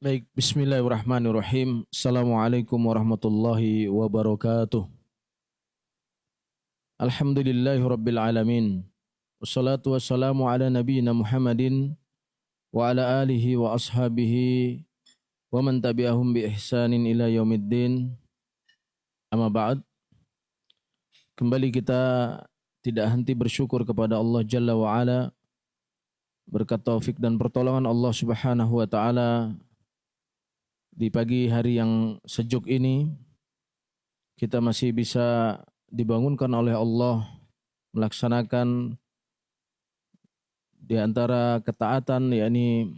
Baik, bismillahirrahmanirrahim. Assalamualaikum warahmatullahi wabarakatuh. Alhamdulillahi rabbil alamin. Wassalatu wassalamu ala nabiyyina Muhammadin wa ala alihi wa ashabihi wa man tabi'ahum bi ihsanin ila yaumiddin. Amma ba'd. Kembali kita tidak henti bersyukur kepada Allah Jalla wa ala berkat taufik dan pertolongan Allah Subhanahu wa taala. Di pagi hari yang sejuk ini, kita masih bisa dibangunkan oleh Allah melaksanakan di antara ketaatan, yakni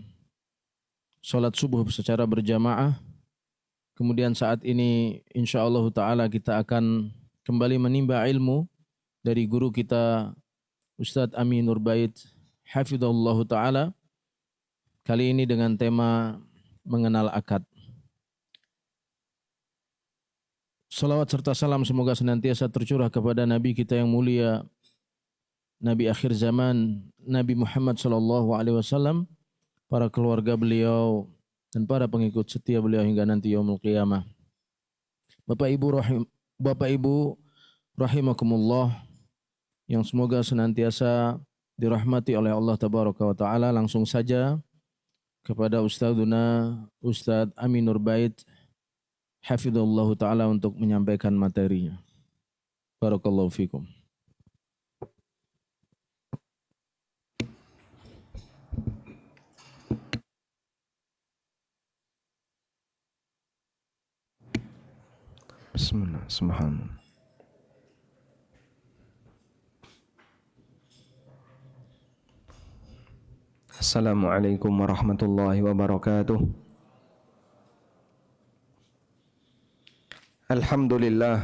sholat subuh secara berjamaah. Kemudian saat ini insyaallah ta'ala kita akan kembali menimba ilmu dari guru kita Ustadz Amin Nurbait hafizahullah ta'ala. Kali ini dengan tema mengenal akad. Salawat serta salam semoga senantiasa tercurah kepada Nabi kita yang mulia, Nabi akhir zaman, Nabi Muhammad SAW, para keluarga beliau, dan para pengikut setia beliau hingga nanti yaumul qiyamah. Bapak Ibu rahimakumullah, yang semoga senantiasa dirahmati oleh Allah Tabaraka wa Ta'ala. Langsung saja kepada Ustadzuna Ustadz Amin Nurbait hafizallahu ta'ala untuk menyampaikan materinya. Barakallahu fikum. Bismillah, subhanallah. Assalamualaikum warahmatullahi wabarakatuh. Alhamdulillah,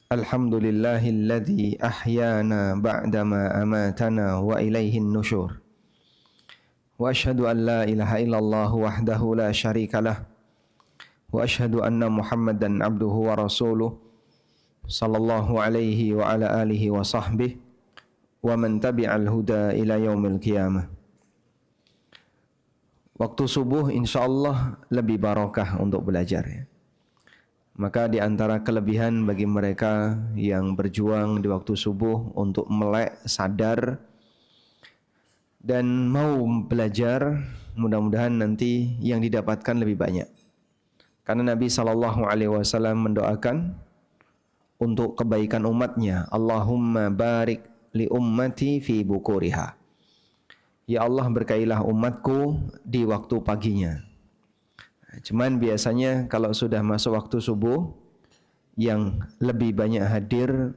alhamdulillahilladzi ahyana ba'dama amatana wa ilaihin nusyur. Wa ashhadu an la ilaha illallah wahdahu la syarikalah. Wa ashhadu anna Muhammadan abduhu wa rasuluh sallallahu alaihi wa ala alihi wa sahbihi wa man tabi'al huda ila yaumil qiyamah. Waktu subuh insyaallah lebih barakah untuk belajar ya. Maka di antara kelebihan bagi mereka yang berjuang di waktu subuh untuk melek, sadar, dan mau belajar, mudah-mudahan nanti yang didapatkan lebih banyak. Karena Nabi SAW mendoakan untuk kebaikan umatnya, Allahumma barik li ummati fi bukuriha. Ya Allah, berkailah umatku di waktu paginya. Cuman biasanya kalau sudah masuk waktu subuh, yang lebih banyak hadir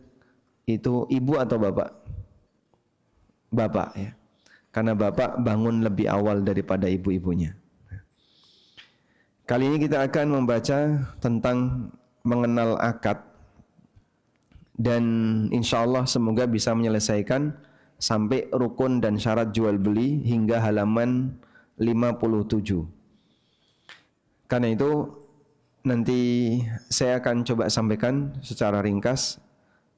itu ibu atau bapak? Bapak ya. Karena bapak bangun lebih awal daripada ibu-ibunya. Kali ini kita akan membaca tentang mengenal akad. Dan insya Allah semoga bisa menyelesaikan sampai rukun dan syarat jual beli hingga halaman 57. Karena itu nanti saya akan coba sampaikan secara ringkas.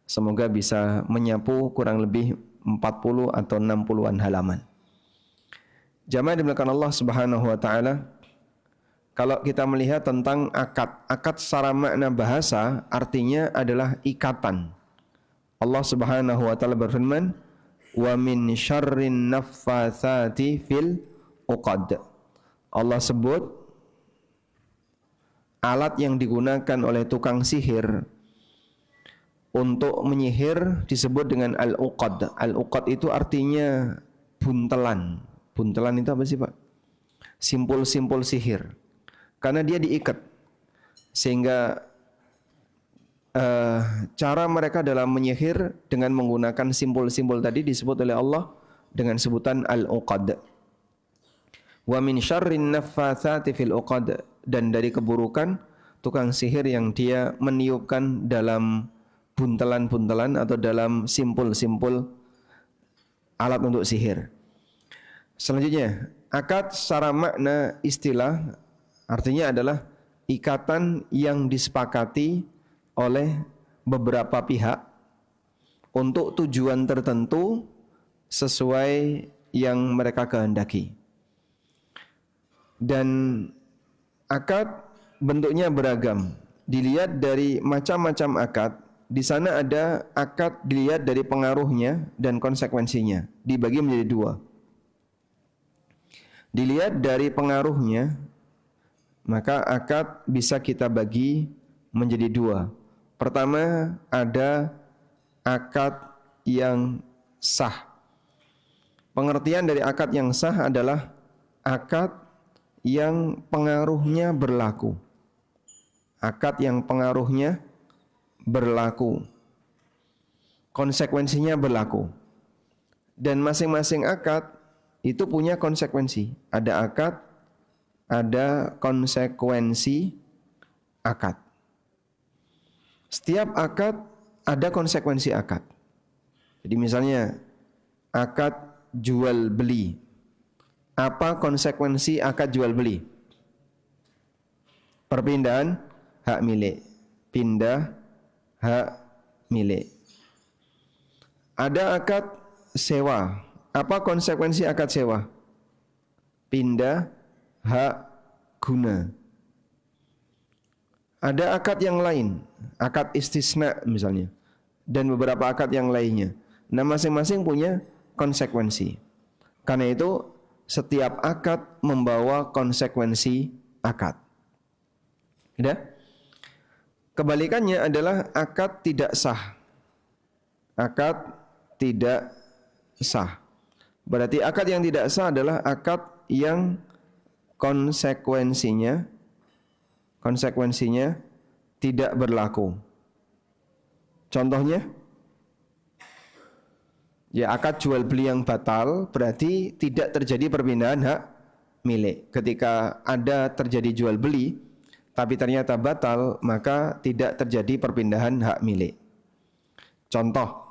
Semoga bisa menyapu kurang lebih 40 atau 60-an halaman. Jamaah dimuliakan Allah Subhanahu wa taala, kalau kita melihat tentang akad, akad secara makna bahasa artinya adalah ikatan. Allah Subhanahu wa taala berfirman, "Wa min syarrin naffatsati fil uqad." Allah sebut alat yang digunakan oleh tukang sihir untuk menyihir disebut dengan al-uqad. Al-uqad itu artinya buntelan. Buntelan itu apa sih Pak? Simpul-simpul sihir. Karena dia diikat. Sehingga cara mereka dalam menyihir dengan menggunakan simpul-simpul tadi disebut oleh Allah dengan sebutan al-uqad. Wa min syarrin naffatsati fil uqad, dan dari keburukan tukang sihir yang dia meniupkan dalam buntelan-buntelan atau dalam simpul-simpul alat untuk sihir. Selanjutnya, akad secara makna istilah artinya adalah ikatan yang disepakati oleh beberapa pihak untuk tujuan tertentu sesuai yang mereka kehendaki. Dan akad bentuknya beragam. Dilihat dari macam-macam akad. Di sana ada akad dilihat dari pengaruhnya dan konsekuensinya. Dibagi menjadi dua. Dilihat dari pengaruhnya, maka akad bisa kita bagi menjadi dua. Pertama, ada akad yang sah. Pengertian dari akad yang sah adalah akad yang pengaruhnya berlaku. Akad yang pengaruhnya berlaku. Konsekuensinya berlaku. Dan masing-masing akad itu punya konsekuensi. Ada akad, ada konsekuensi akad. Setiap akad ada konsekuensi akad. Jadi misalnya akad jual beli. Apa konsekuensi akad jual beli? Perpindahan hak milik. Pindah hak milik. Ada akad sewa. Apa konsekuensi akad sewa? Pindah hak guna. Ada akad yang lain, akad istisna misalnya, dan beberapa akad yang lainnya. Nah, masing-masing punya konsekuensi. Karena itu setiap akad membawa konsekuensi akad. Sudah? Kebalikannya adalah akad tidak sah. Akad tidak sah. Berarti akad yang tidak sah adalah akad yang konsekuensinya tidak berlaku. Contohnya, ya akad jual beli yang batal berarti tidak terjadi perpindahan hak milik. Ketika ada terjadi jual beli tapi ternyata batal, maka tidak terjadi perpindahan hak milik. Contoh.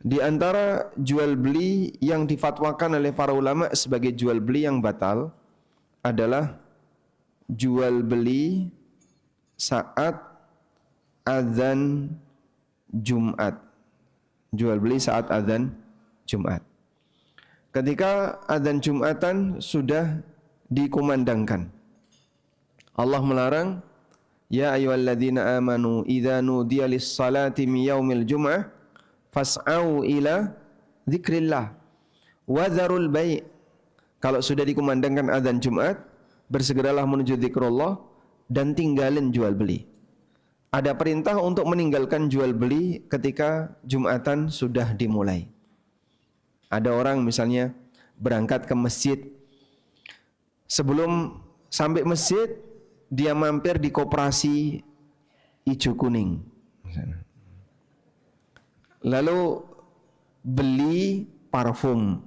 Di antara jual beli yang difatwakan oleh para ulama sebagai jual beli yang batal adalah jual beli saat azan Jumat. Jual beli saat azan Jumat. Ketika azan Jumatan sudah dikumandangkan, Allah melarang, ya ayyuhalladzina amanu idza nudiya lis-salati min yaumil jum'ah fas'au ila dzikrillah wa dzarul bai'. Kalau sudah dikumandangkan azan Jumat, bersegeralah menuju zikrullah dan tinggalin jual beli. Ada perintah untuk meninggalkan jual beli ketika Jumatan sudah dimulai. Ada orang misalnya berangkat ke masjid, sebelum sampai masjid dia mampir di koperasi Ijo Kuning, lalu beli parfum,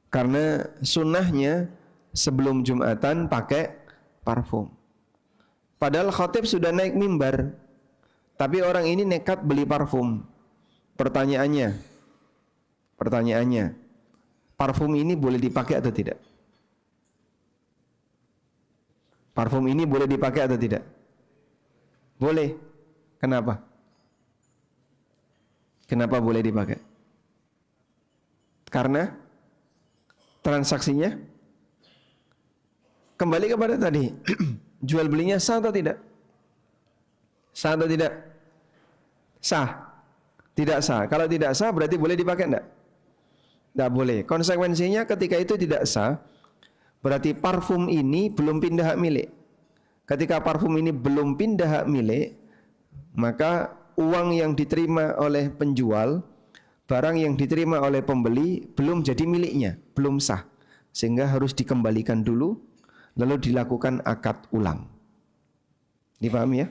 karena sunnahnya sebelum Jumatan pakai parfum. Padahal khatib sudah naik mimbar, tapi orang ini nekat beli parfum. Pertanyaannya, parfum ini boleh dipakai atau tidak? Parfum ini boleh dipakai atau tidak? Boleh. Kenapa? Kenapa boleh dipakai? Karena transaksinya kembali kepada tadi. Jual belinya sah atau tidak? Sah atau tidak? Sah. Tidak sah. Kalau tidak sah berarti boleh dipakai enggak? Tidak boleh. Konsekuensinya ketika itu tidak sah, berarti parfum ini belum pindah hak milik. Ketika parfum ini belum pindah hak milik, maka uang yang diterima oleh penjual, barang yang diterima oleh pembeli belum jadi miliknya, belum sah. Sehingga harus dikembalikan dulu, lalu dilakukan akad ulang. Dipahami ya?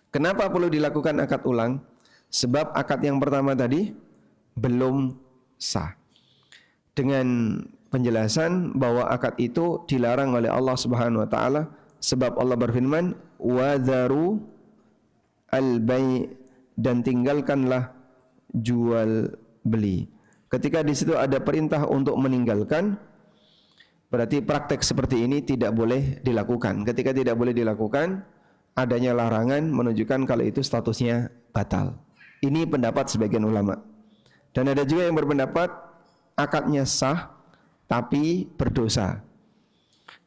Kenapa perlu dilakukan akad ulang? Sebab akad yang pertama tadi belum sah. Dengan penjelasan bahwa akad itu dilarang oleh Allah Subhanahu wa taala sebab Allah berfirman, "Wa dzaru al-bai'", dan tinggalkanlah jual beli. Ketika di situ ada perintah untuk meninggalkan, berarti praktek seperti ini tidak boleh dilakukan. Ketika tidak boleh dilakukan, adanya larangan menunjukkan kalau itu statusnya batal. Ini pendapat sebagian ulama. Dan ada juga yang berpendapat akadnya sah tapi berdosa.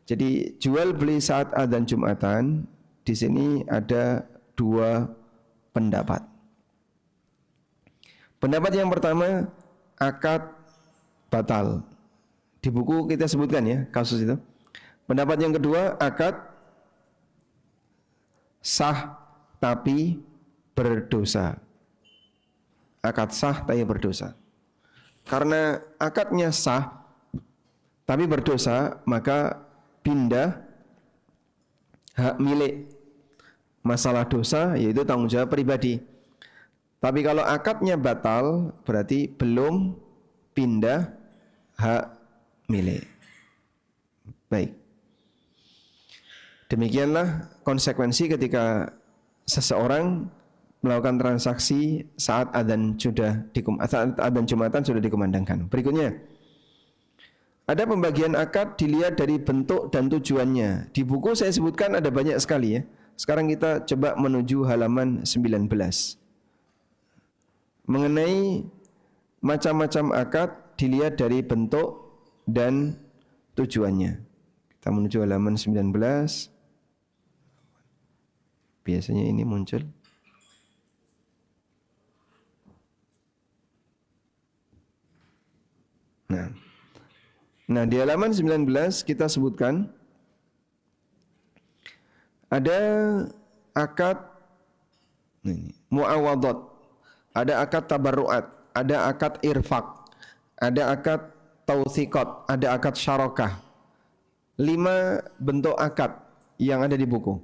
Jadi jual beli saat adzan Jumatan di sini ada dua pendapat. Pendapat yang pertama, akad batal. Di buku kita sebutkan ya kasus itu. Pendapat yang kedua, akad sah tapi berdosa. Akad sah tapi berdosa. Karena akadnya sah tapi berdosa, maka pindah hak milik. Masalah dosa yaitu tanggung jawab pribadi. Tapi kalau akadnya batal, berarti belum pindah hak milik. Baik. Demikianlah konsekuensi ketika seseorang melakukan transaksi saat adzan Jumatan sudah dikumandangkan. Berikutnya, ada pembagian akad dilihat dari bentuk dan tujuannya. Di buku saya sebutkan ada banyak sekali ya. Sekarang kita coba menuju halaman 19. Mengenai macam-macam akad dilihat dari bentuk dan tujuannya. Kita menuju halaman 19. Biasanya ini muncul. Nah, di halaman 19 kita sebutkan ada akad muawadhat, ada akad tabarruat, ada akad irfaq, ada akad tausiqat, ada akad syarakah. 5 bentuk akad yang ada di buku.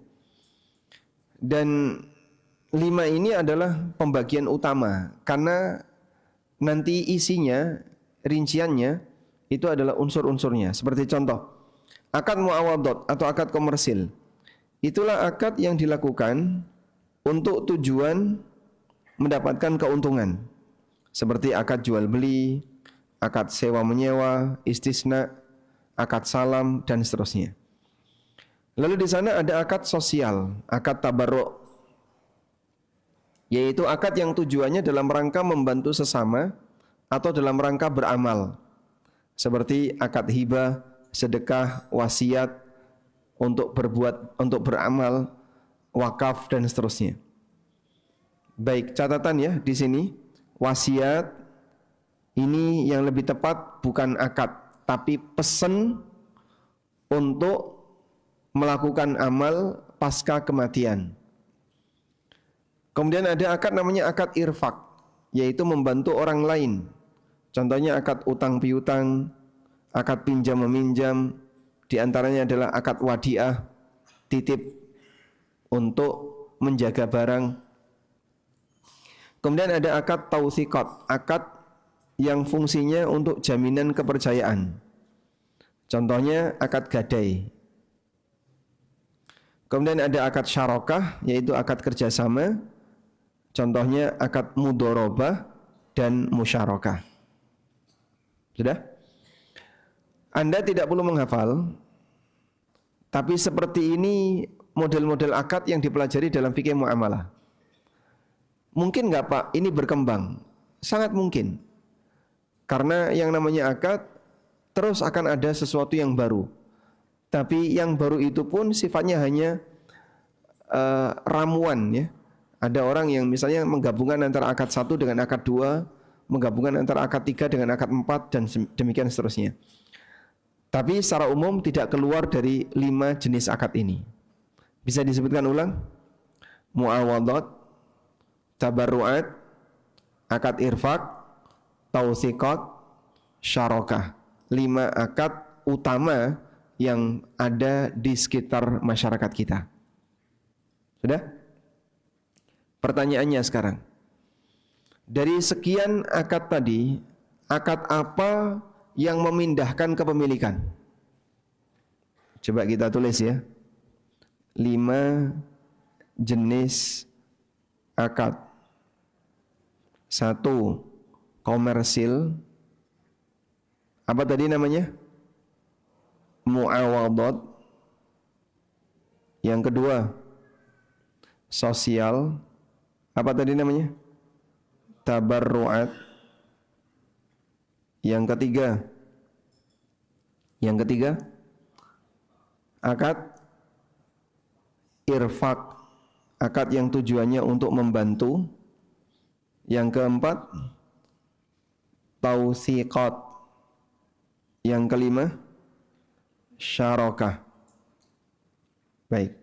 Dan 5 ini adalah pembagian utama karena nanti isinya, rinciannya itu adalah unsur-unsurnya. Seperti contoh, akad muawadhat atau akad komersil. Itulah akad yang dilakukan untuk tujuan mendapatkan keuntungan. Seperti akad jual beli, akad sewa menyewa, istisna, akad salam dan seterusnya. Lalu di sana ada akad sosial, akad tabarruk, yaitu akad yang tujuannya dalam rangka membantu sesama atau dalam rangka beramal. Seperti akad hibah, sedekah, wasiat, untuk berbuat, untuk beramal, wakaf dan seterusnya. Baik, catatan ya di sini, wasiat ini yang lebih tepat bukan akad, tapi pesan untuk melakukan amal pasca kematian. Kemudian ada akad namanya akad irfaq, yaitu membantu orang lain. Contohnya akad utang piutang, akad pinjam meminjam, di antaranya adalah akad wadiah, titip untuk menjaga barang. Kemudian ada akad tausiqat, akad yang fungsinya untuk jaminan kepercayaan. Contohnya akad gadai. Kemudian ada akad syarakah, yaitu akad kerjasama. Contohnya akad mudharabah dan musyarakah. Sudah? Anda tidak perlu menghafal, tapi seperti ini model-model akad yang dipelajari dalam fikih muamalah. Mungkin nggak Pak, ini berkembang? Sangat mungkin. Karena yang namanya akad, terus akan ada sesuatu yang baru. Tapi yang baru itu pun sifatnya hanya ramuan ya. Ada orang yang misalnya menggabungkan antara akad 1 dengan akad 2, menggabungkan antara akad 3 dengan akad 4 dan demikian seterusnya. Tapi secara umum tidak keluar dari 5 jenis akad ini. Bisa disebutkan ulang? Muawadhat, tabarruat, akad irfaq, tausiqat, syarakah. 5 akad utama yang ada di sekitar masyarakat kita. Sudah? Pertanyaannya sekarang, dari sekian akad tadi, akad apa yang memindahkan kepemilikan? Coba kita tulis ya. 5 jenis akad. 1, komersil. Apa tadi namanya? Muawadhat. Yang kedua, sosial. Apa tadi namanya? Tabarruat. Yang ketiga, Yang ketiga, akad irfaq, akad yang tujuannya untuk membantu. Yang keempat, tausiqat. Yang kelima, syarakah. Baik.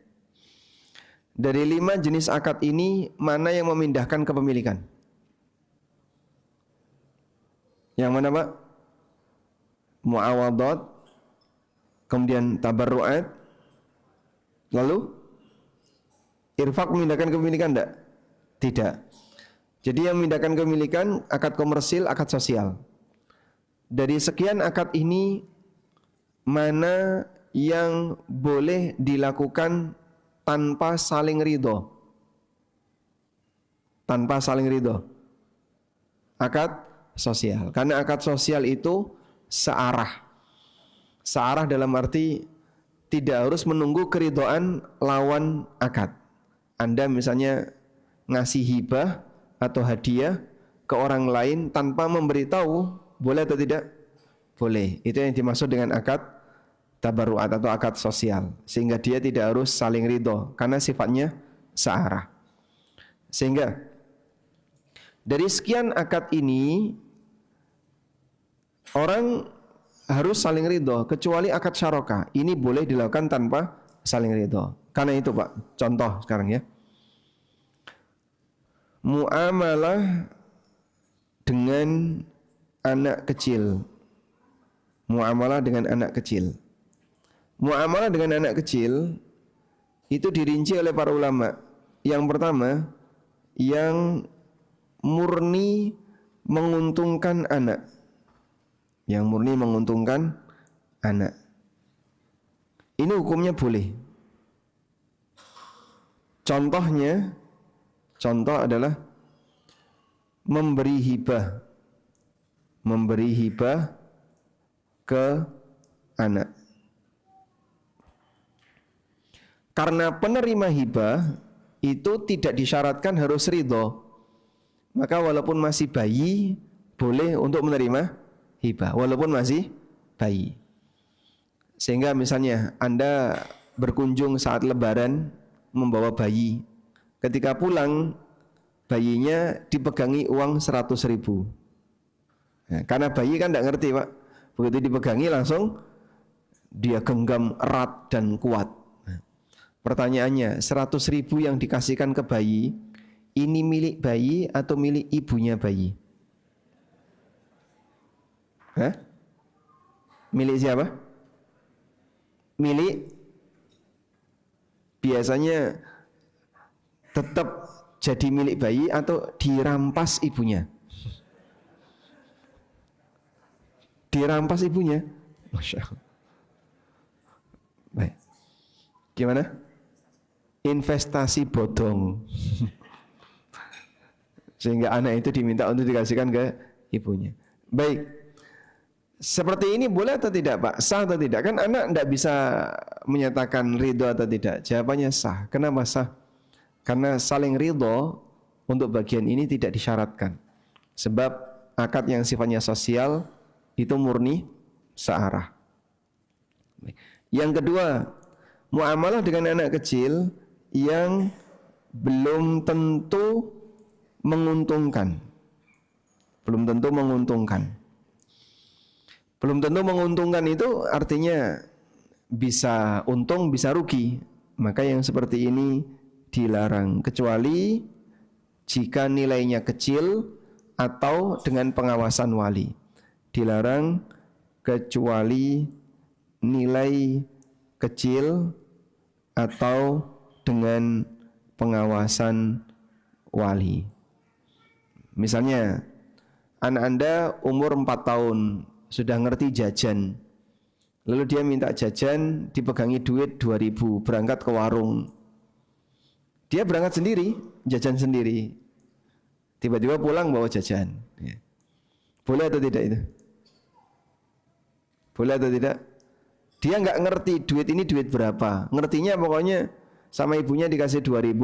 Dari 5 jenis akad ini, mana yang memindahkan kepemilikan? Yang mana, Pak? Muawadhat, kemudian tabarru'at, lalu irfaq memindahkan kepemilikan enggak? Tidak. Jadi yang memindahkan kepemilikan akad komersil, akad sosial. Dari sekian akad ini, mana yang boleh dilakukan tanpa saling ridho? Tanpa saling ridho. Akad sosial. Karena akad sosial itu searah. Searah dalam arti tidak harus menunggu keridhaan lawan akad. Anda misalnya ngasih hibah atau hadiah ke orang lain tanpa memberitahu, boleh atau tidak? Boleh. Itu yang dimaksud dengan akad tabarruat atau akad sosial. Sehingga dia tidak harus saling ridho karena sifatnya searah. Sehingga dari sekian akad ini orang harus saling ridho, kecuali akad syarakah. Ini boleh dilakukan tanpa saling ridho. Karena itu, Pak, contoh sekarang ya. Muamalah dengan anak kecil. Muamalah dengan anak kecil. Muamalah dengan anak kecil itu dirinci oleh para ulama. Yang pertama, yang murni menguntungkan anak. Yang murni menguntungkan anak. Ini hukumnya boleh. Contoh adalah memberi hibah. Memberi hibah ke anak. Karena penerima hibah itu tidak disyaratkan harus ridho. Maka walaupun masih bayi, boleh untuk menerima hibah, walaupun masih bayi. Sehingga misalnya Anda berkunjung saat lebaran membawa bayi. Ketika pulang, bayinya dipegangi uang 100.000. Nah, karena bayi kan tidak ngerti, Pak. Begitu dipegangi langsung dia genggam erat dan kuat. Nah, pertanyaannya, 100.000 yang dikasihkan ke bayi, ini milik bayi atau milik ibunya bayi? Hah? Milik siapa? Milik, biasanya tetap jadi milik bayi atau dirampas ibunya? Dirampas ibunya. Masya Allah. Baik. Gimana? Investasi bodong. Sehingga anak itu diminta untuk dikasihkan ke ibunya. Baik. Seperti ini boleh atau tidak, Pak? Sah atau tidak? Kan anak tidak bisa menyatakan ridho atau tidak. Jawabannya sah. Kenapa sah? Karena saling ridho untuk bagian ini tidak disyaratkan. Sebab akad yang sifatnya sosial itu murni searah. Yang kedua, muamalah dengan anak kecil yang belum tentu menguntungkan. Belum tentu menguntungkan. Belum tentu menguntungkan itu artinya bisa untung, bisa rugi. Maka yang seperti ini dilarang, kecuali jika nilainya kecil atau dengan pengawasan wali. Dilarang kecuali nilai kecil atau dengan pengawasan wali. Misalnya anak Anda umur 4 tahun, sudah ngerti jajan, lalu dia minta jajan, dipegangi duit 2.000, berangkat ke warung. Dia berangkat sendiri, jajan sendiri, tiba-tiba pulang bawa jajan. Boleh atau tidak itu? Boleh atau tidak? Dia nggak ngerti duit ini duit berapa. Ngertinya pokoknya sama ibunya dikasih 2.000,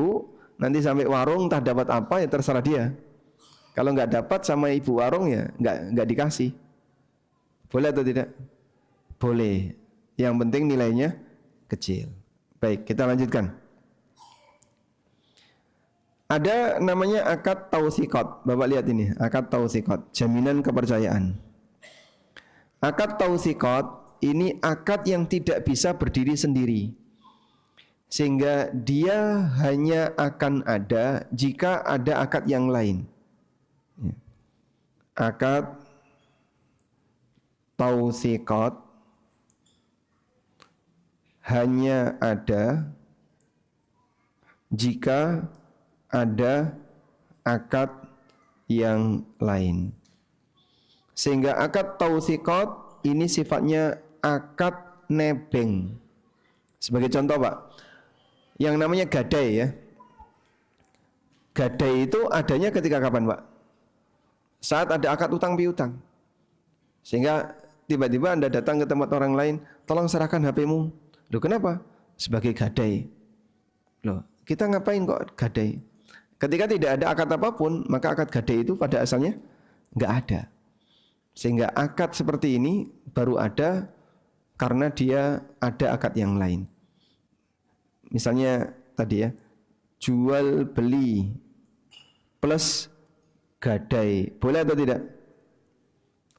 nanti sampai warung entah dapat apa ya terserah dia. Kalau nggak dapat sama ibu warung ya nggak dikasih. Boleh atau tidak? Boleh. Yang penting nilainya kecil. Baik, kita lanjutkan. Ada namanya akad tausiqat. Bapak lihat ini, akad tausiqat, jaminan kepercayaan. Akad tausiqat ini akad yang tidak bisa berdiri sendiri. Sehingga dia hanya akan ada jika ada akad yang lain. Akad tausiqat hanya ada jika ada akad yang lain. Sehingga akad tausiqat ini sifatnya akad nebeng. Sebagai contoh Pak, yang namanya gadai ya. Gadai itu adanya ketika kapan Pak? Saat ada akad utang piutang. Sehingga tiba-tiba Anda datang ke tempat orang lain, tolong serahkan HP-mu. Loh kenapa? Sebagai gadai. Loh, kita ngapain kok gadai? Ketika tidak ada akad apapun, maka akad gadai itu pada asalnya enggak ada. Sehingga akad seperti ini baru ada karena dia ada akad yang lain. Misalnya tadi ya, jual beli plus gadai. Boleh atau tidak?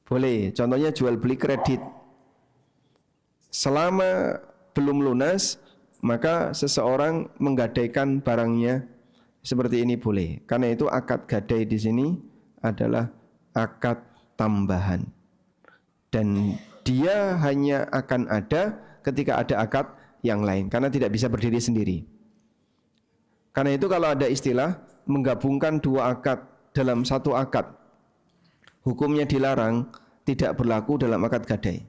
Boleh. Contohnya jual beli kredit. Selama belum lunas, maka seseorang menggadaikan barangnya seperti ini boleh. Karena itu akad gadai di sini adalah akad tambahan. Dan dia hanya akan ada ketika ada akad yang lain. Karena tidak bisa berdiri sendiri. Karena itu kalau ada istilah menggabungkan dua akad dalam satu akad, hukumnya dilarang, tidak berlaku dalam akad gadai.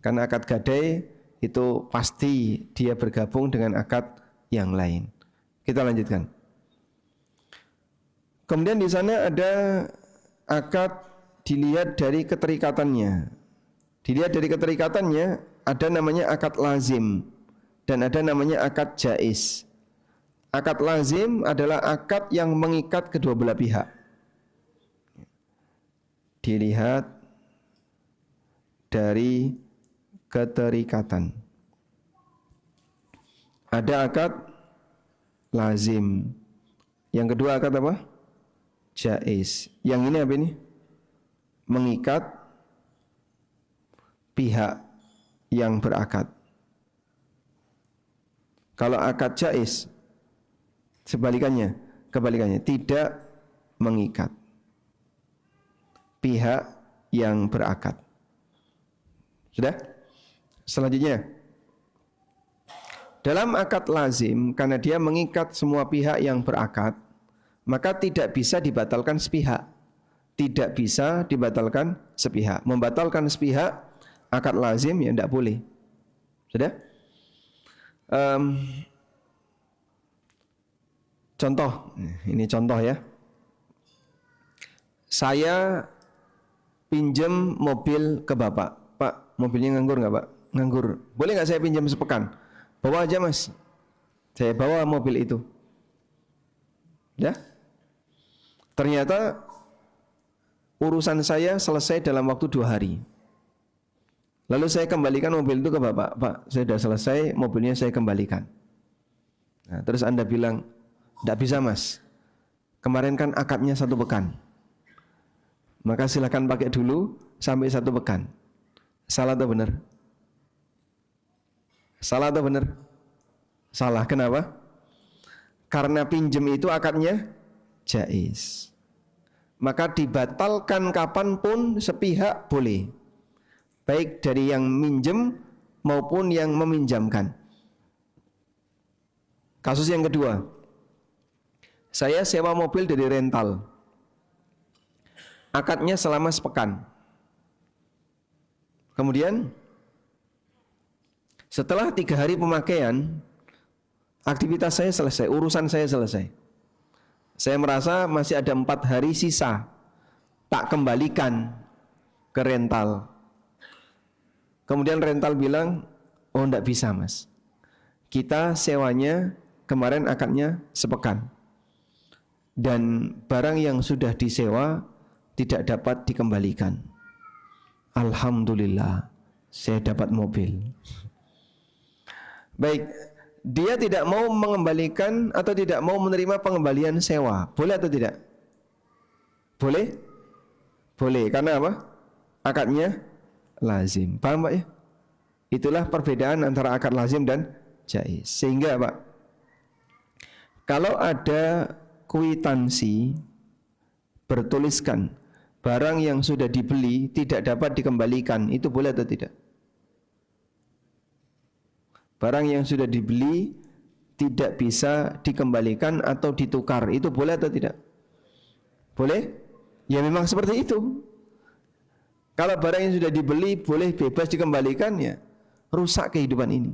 Karena akad gadai itu pasti dia bergabung dengan akad yang lain. Kita lanjutkan. Kemudian di sana ada akad dilihat dari keterikatannya. Dilihat dari keterikatannya ada namanya akad lazim dan ada namanya akad jaiz. Akad lazim adalah akad yang mengikat kedua belah pihak. Dilihat dari keterikatan. Ada akad lazim. Yang kedua akad apa? Jaiz. Yang ini apa ini? Mengikat pihak yang berakad. Kalau akad jaiz, kebalikannya tidak mengikat pihak yang berakad. Sudah? Selanjutnya, dalam akad lazim, karena dia mengikat semua pihak yang berakad, maka tidak bisa dibatalkan sepihak. Tidak bisa dibatalkan sepihak. Membatalkan sepihak, akad lazim ya tidak boleh. Sudah? Contoh, ini contoh ya. Saya pinjam mobil ke Bapak. Pak, mobilnya nganggur nggak Pak? Nganggur. Boleh nggak saya pinjam sepekan? Bawa aja Mas. Saya bawa mobil itu. Ya? Ternyata urusan saya selesai dalam waktu 2 hari. Lalu saya kembalikan mobil itu ke Bapak. Pak, saya sudah selesai, mobilnya saya kembalikan. Nah, terus Anda bilang, tidak bisa Mas. Kemarin kan akadnya 1 pekan. Maka silakan pakai dulu sampai 1 pekan. Salah atau benar? Salah atau benar? Salah. Kenapa? Karena pinjam itu akadnya jaiz. Maka dibatalkan kapanpun sepihak boleh. Baik dari yang minjem maupun yang meminjamkan. Kasus yang kedua. Saya sewa mobil dari rental. Akadnya selama sepekan. Kemudian setelah 3 hari pemakaian, aktivitas saya selesai, urusan saya selesai. Saya merasa masih ada 4 hari sisa, tak kembalikan ke rental. Kemudian rental bilang, oh enggak bisa Mas. Kita sewanya kemarin akadnya sepekan. Dan barang yang sudah disewa tidak dapat dikembalikan. Alhamdulillah, saya dapat mobil. Baik, dia tidak mau mengembalikan atau tidak mau menerima pengembalian sewa. Boleh atau tidak? Boleh? Boleh, karena apa? Akadnya lazim. Paham Pak ya? Itulah perbedaan antara akad lazim dan jaiz. Sehingga Pak, kalau ada kwitansi bertuliskan barang yang sudah dibeli tidak dapat dikembalikan, itu boleh atau tidak? Barang yang sudah dibeli tidak bisa dikembalikan atau ditukar, itu boleh atau tidak? Boleh? Ya memang seperti itu. Kalau barang yang sudah dibeli boleh bebas dikembalikan, ya rusak kehidupan ini.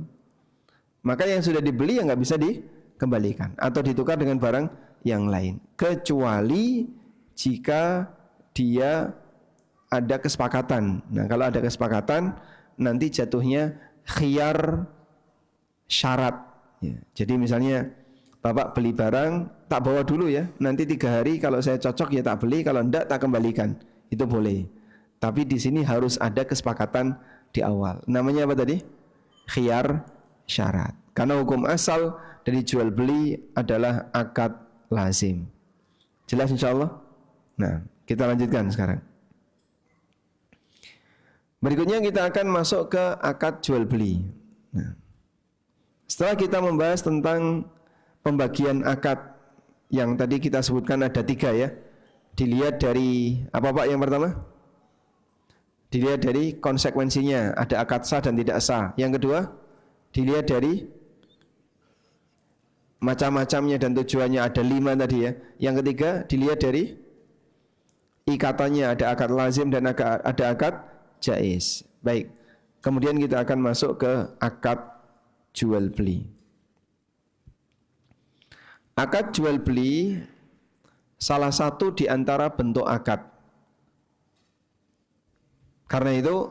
Maka yang sudah dibeli ya nggak bisa dikembalikan atau ditukar dengan barang yang lain, kecuali jika dia ada kesepakatan. Nah, kalau ada kesepakatan nanti jatuhnya khiyar syarat. Ya, jadi misalnya Bapak beli barang, tak bawa dulu ya, nanti 3 hari kalau saya cocok ya tak beli, kalau enggak tak kembalikan. Itu boleh. Tapi di sini harus ada kesepakatan di awal. Namanya apa tadi? Khiyar syarat. Karena hukum asal dari jual beli adalah akad lazim. Jelas insyaallah? Nah, kita lanjutkan sekarang. Berikutnya kita akan masuk ke akad jual beli. Nah, setelah kita membahas tentang pembagian akad yang tadi kita sebutkan ada 3 ya. Dilihat dari apa Pak yang pertama? Dilihat dari konsekuensinya, ada akad sah dan tidak sah. Yang kedua, dilihat dari macam-macamnya dan tujuannya, ada 5 tadi ya. Yang ketiga, dilihat dari ikatannya, ada akad lazim dan ada akad jaiz. Baik, kemudian kita akan masuk ke akad jual beli. Akad jual beli salah satu di antara bentuk akad. Karena itu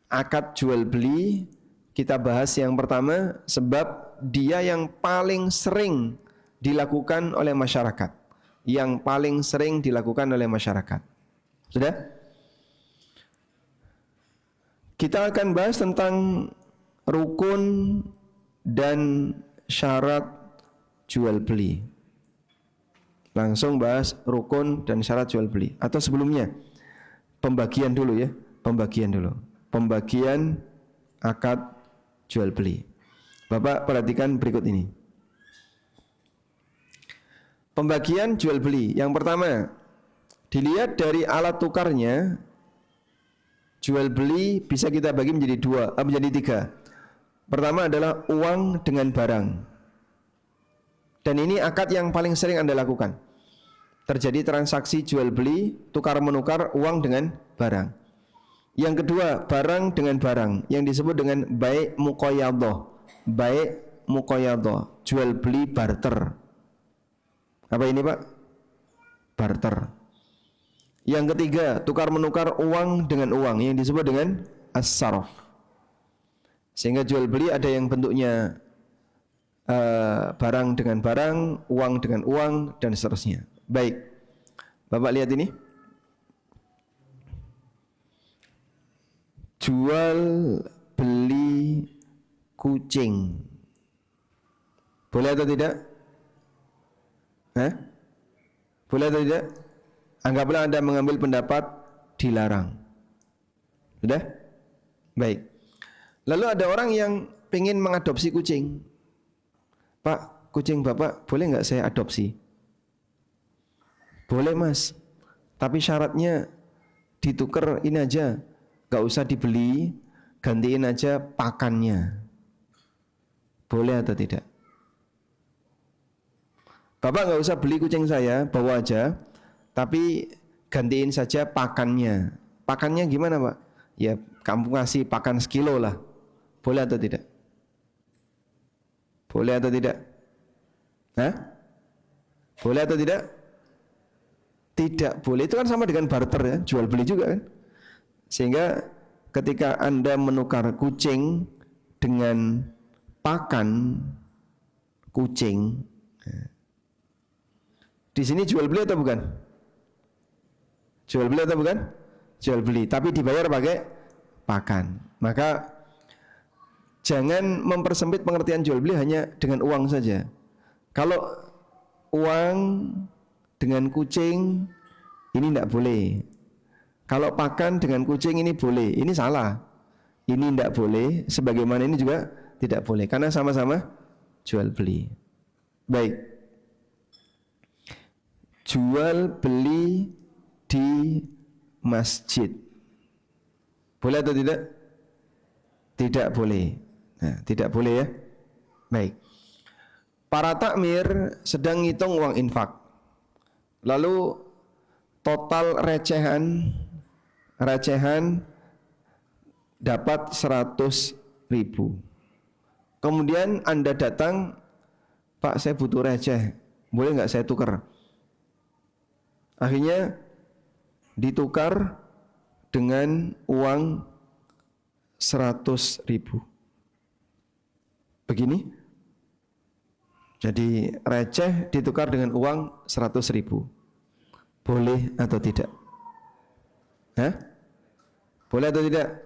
akad jual beli kita bahas yang pertama sebab dia yang paling sering dilakukan oleh masyarakat. Yang paling sering dilakukan oleh masyarakat. Sudah? Kita akan bahas tentang rukun dan syarat jual beli. Langsung bahas rukun dan syarat jual beli. Atau sebelumnya pembagian dulu ya, pembagian dulu. Pembagian akad jual beli. Bapak perhatikan berikut ini. Pembagian jual beli. Yang pertama, dilihat dari alat tukarnya. Jual beli bisa kita bagi menjadi 3. Pertama adalah uang dengan barang. Dan ini akad yang paling sering Anda lakukan. Terjadi transaksi jual beli, tukar menukar uang dengan barang. Yang kedua, barang dengan barang yang disebut dengan bai' muqayyadhah. Bai' muqayyadhah, jual beli barter. Apa ini Pak? Barter. Yang ketiga, tukar menukar uang dengan uang yang disebut dengan as-sarf. Sehingga jual beli ada yang bentuknya barang dengan barang, uang dengan uang, dan seterusnya. Baik, Bapak lihat ini. Jual beli kucing. Boleh atau tidak? Boleh atau tidak? Anggaplah Anda mengambil pendapat dilarang. Sudah? Baik. Lalu ada orang yang ingin mengadopsi kucing. Pak, kucing Bapak boleh nggak saya adopsi? Boleh Mas. Tapi syaratnya ditukar ini aja. Nggak usah dibeli, gantiin aja pakannya. Boleh atau tidak? Bapak nggak usah beli kucing saya, bawa aja. Tapi gantiin saja pakannya. Pakannya gimana Pak? Ya kamu ngasih pakan sekilo lah. Boleh atau tidak? Boleh atau tidak? Boleh atau tidak? Tidak boleh. Itu kan sama dengan barter ya, jual beli juga kan. Sehingga ketika Anda menukar kucing dengan pakan kucing, di sini jual beli atau bukan? Jual beli atau bukan? Jual beli, tapi dibayar pakai pakan. Maka jangan mempersempit pengertian jual beli hanya dengan uang saja. Kalau uang dengan kucing ini tidak boleh. Kalau pakan dengan kucing ini boleh. Ini salah. Ini tidak boleh. Sebagaimana ini juga tidak boleh. Karena sama-sama jual beli. Baik. Jual beli di masjid. Boleh atau tidak? Tidak boleh. Nah, tidak boleh ya. Baik. Para takmir sedang ngitung uang infak. Lalu total recehan dapat 100.000. Kemudian Anda datang, Pak, saya butuh receh, boleh nggak saya tukar? Akhirnya ditukar dengan uang 100.000. Begini. Jadi receh ditukar dengan uang 100.000. Boleh atau tidak? Hah? Boleh atau tidak?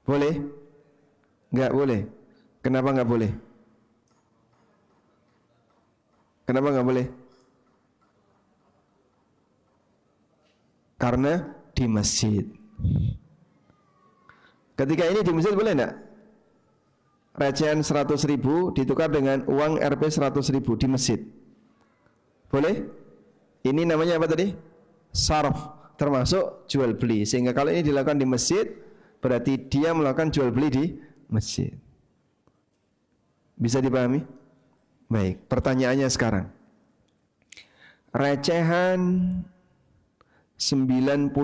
Boleh? Enggak boleh. Kenapa enggak boleh? Kenapa enggak boleh? Karena di masjid. Ketika ini di masjid boleh enggak? Recehan 100.000 ditukar dengan uang Rp 100.000 di masjid. Boleh? Ini namanya apa tadi? Sarf, termasuk jual beli. Sehingga kalau ini dilakukan di masjid, berarti dia melakukan jual beli di masjid. Bisa dipahami? Baik, pertanyaannya sekarang. Recehan 95.000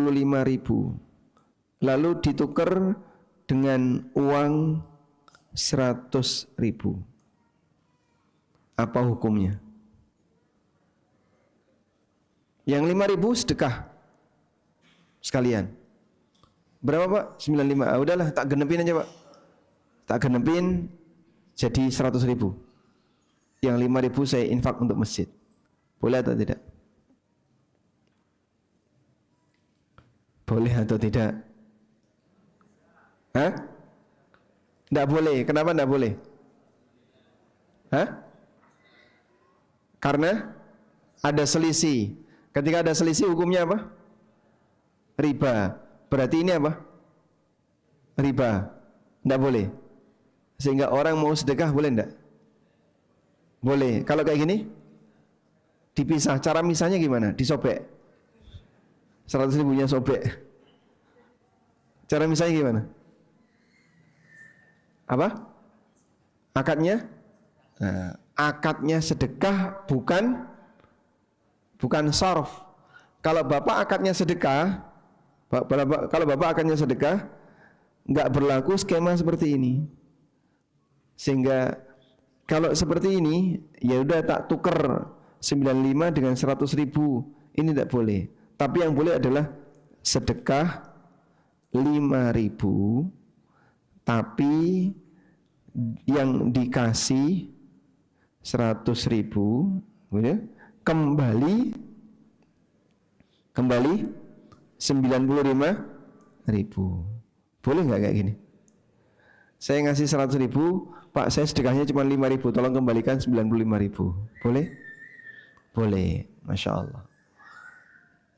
lalu ditukar dengan uang 100.000. Apa hukumnya? Yang 5.000 sedekah sekalian. Berapa Pak? 95. Ah, udahlah, tak genepin aja Pak. Tak genepin jadi 100.000. Yang 5.000 saya infak untuk masjid. Boleh atau tidak? Boleh atau tidak? Hah? Tidak boleh. Kenapa tidak boleh? Hah? Karena ada selisih. Ketika ada selisih hukumnya apa? Riba. Berarti ini apa? Riba. Tidak boleh. Sehingga orang mau sedekah boleh tidak? Boleh. Kalau kayak gini dipisah. Cara misahnya gimana? Disobek. 100.000-nya sobek. Cara misahnya gimana? Apa? Akadnya? Nah, akadnya sedekah bukan sarf. Kalau bapak akadnya sedekah, kalau bapak akadnya sedekah, nggak berlaku skema seperti ini. Sehingga kalau seperti ini, ya udah tak tuker 95 dengan 100.000. Ini tidak boleh. Tapi yang boleh adalah sedekah 5.000. Tapi yang dikasih 100.000 kembali 95.000. Boleh nggak kayak gini? Saya ngasih 100.000, Pak, saya sedekahnya cuma 5.000, tolong kembalikan 95.000. Boleh? Boleh, Masya Allah.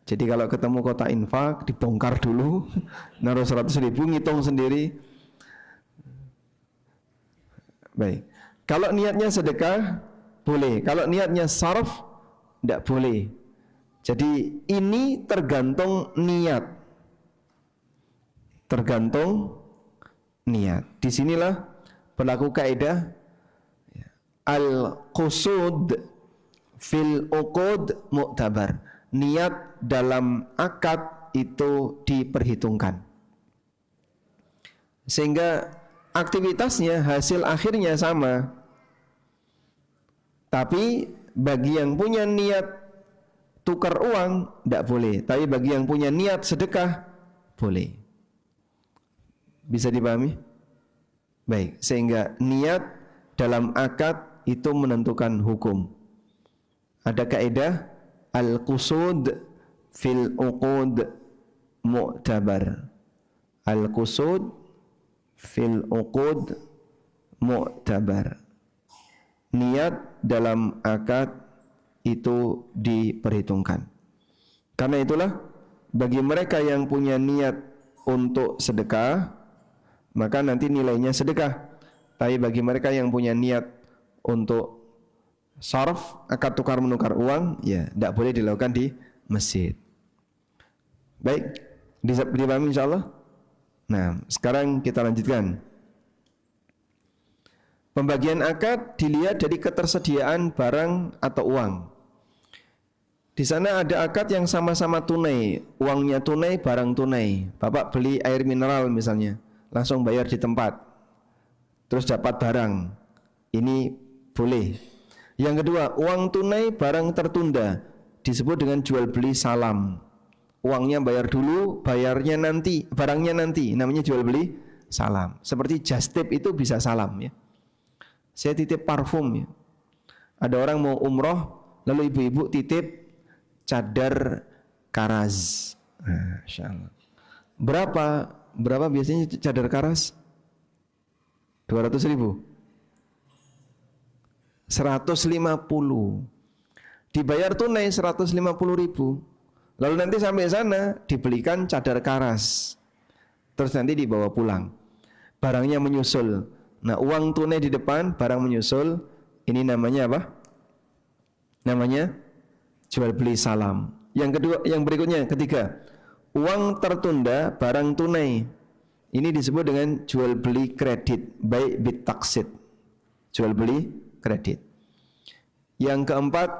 Jadi kalau ketemu kotak infak, dibongkar dulu, naruh 100.000, ngitung sendiri. Baik. Kalau niatnya sedekah, boleh. Kalau niatnya sarf, tidak boleh. Jadi ini tergantung niat. Tergantung niat. Disinilah berlaku kaidah al-qusud fil uqud mu'tabar. Niat dalam akad itu diperhitungkan. Sehingga aktivitasnya, hasil akhirnya sama. Tapi bagi yang punya niat tukar uang tidak boleh. Tapi bagi yang punya niat sedekah boleh. Bisa dipahami? Baik, sehingga niat dalam akad itu menentukan hukum. Ada kaidah al-qusud fil uqud mu'tabar. Al-qusud fil uqud mu'tabar. Niat dalam akad itu diperhitungkan. Karena itulah bagi mereka yang punya niat untuk sedekah, maka nanti nilainya sedekah. Tapi bagi mereka yang punya niat untuk sarf, akad tukar menukar uang, ya tidak boleh dilakukan di masjid. Baik, dipahami insyaallah. Nah, sekarang kita lanjutkan. Pembagian akad dilihat dari ketersediaan barang atau uang. Di sana ada akad yang sama-sama tunai, uangnya tunai, barang tunai. Bapak beli air mineral misalnya, langsung bayar di tempat, terus dapat barang. Ini boleh. Yang kedua, uang tunai, barang tertunda, disebut dengan jual beli salam. Uangnya bayar dulu, bayarnya nanti, barangnya nanti, namanya jual beli salam. Seperti just tip itu bisa salam ya. Saya titip parfum ya. Ada orang mau umroh, lalu ibu-ibu titip cadar karas. Masya Allah. Berapa biasanya cadar karas? 200.000. 150. Dibayar tunai 150.000. Lalu nanti sampai sana dibelikan cadar karas. Terus nanti dibawa pulang. Barangnya menyusul. Nah, uang tunai di depan, barang menyusul. Ini namanya apa? Namanya jual beli salam. Yang kedua, yang berikutnya, ketiga, uang tertunda, barang tunai. Ini disebut dengan jual beli kredit, baik bit taksid. Jual beli kredit. Yang keempat,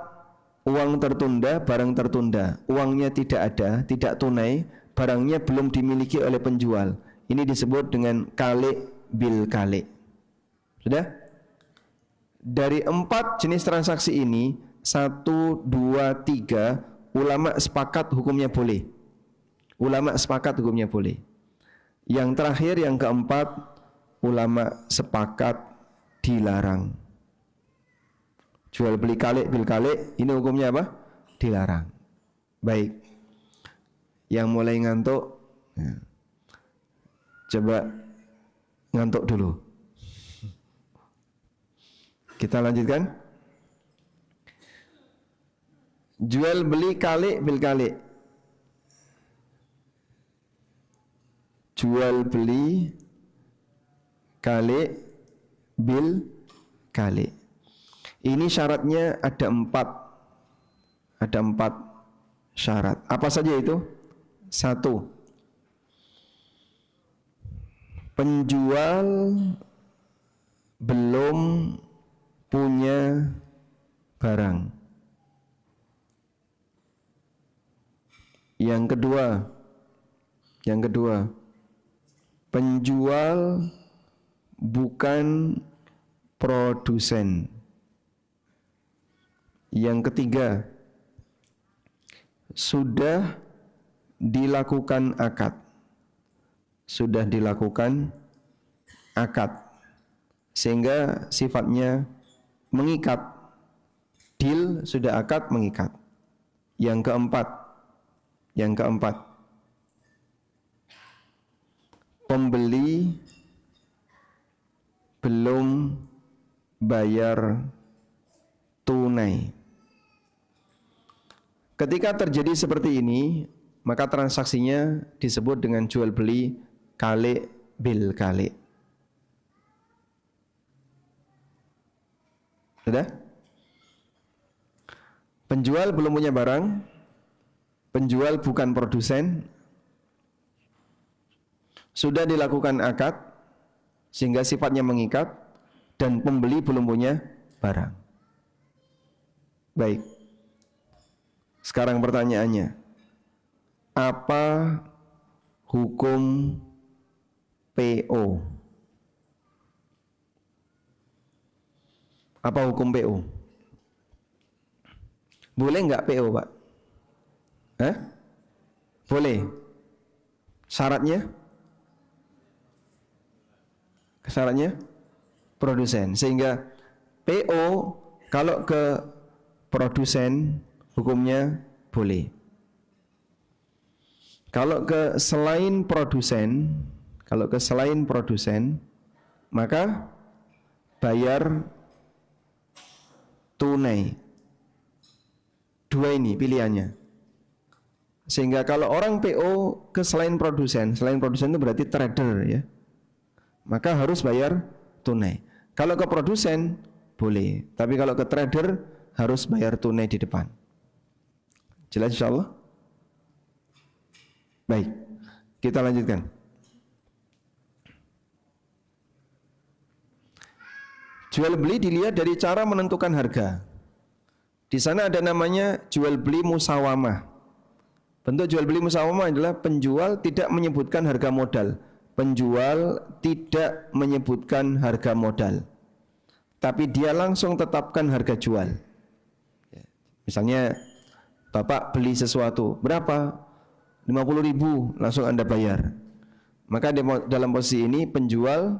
uang tertunda, barang tertunda. Uangnya tidak ada, tidak tunai, barangnya belum dimiliki oleh penjual. Ini disebut dengan kalik bil kalik. Sudah? Dari 4 jenis transaksi ini, 1, 2, 3, ulama sepakat hukumnya boleh. Ulama sepakat hukumnya boleh. Yang terakhir, yang keempat, ulama sepakat dilarang. Jual beli kalik bil kalik, ini hukumnya apa? Dilarang. Baik. Yang mulai ngantuk, ya. Coba ngantuk dulu. Kita lanjutkan. Jual beli kalik bil kalik. Jual beli kalik bil kalik. Ini syaratnya ada 4. Ada 4 syarat. Apa saja itu? 1. Penjual belum punya barang. Yang kedua, penjual bukan produsen. Yang ketiga, sudah dilakukan akad. Sudah dilakukan akad, sehingga sifatnya mengikat. Deal sudah akad mengikat. Yang keempat, pembeli belum bayar tunai. Ketika terjadi seperti ini, maka transaksinya disebut dengan jual beli kalik bil kalik. Sudah? Penjual belum punya barang, penjual bukan produsen, sudah dilakukan akad sehingga sifatnya mengikat, dan pembeli belum punya barang. Baik. Sekarang pertanyaannya, apa hukum PO? Apa hukum PO? Boleh enggak PO, Pak? Boleh. Syaratnya? Syaratnya produsen. Sehingga PO kalau ke produsen hukumnya boleh. Kalau ke selain produsen, maka bayar tunai. Dua ini pilihannya. Sehingga kalau orang PO ke selain produsen itu berarti trader ya, maka harus bayar tunai. Kalau ke produsen boleh, tapi kalau ke trader harus bayar tunai di depan. Jelas insyaallah? Baik, kita lanjutkan. Jual beli dilihat dari cara menentukan harga. Di sana ada namanya jual beli musawamah. Bentuk jual beli musawamah adalah penjual tidak menyebutkan harga modal. Penjual tidak menyebutkan harga modal, tapi dia langsung tetapkan harga jual. Misalnya Bapak beli sesuatu, berapa? 50.000, langsung Anda bayar. Maka dalam posisi ini penjual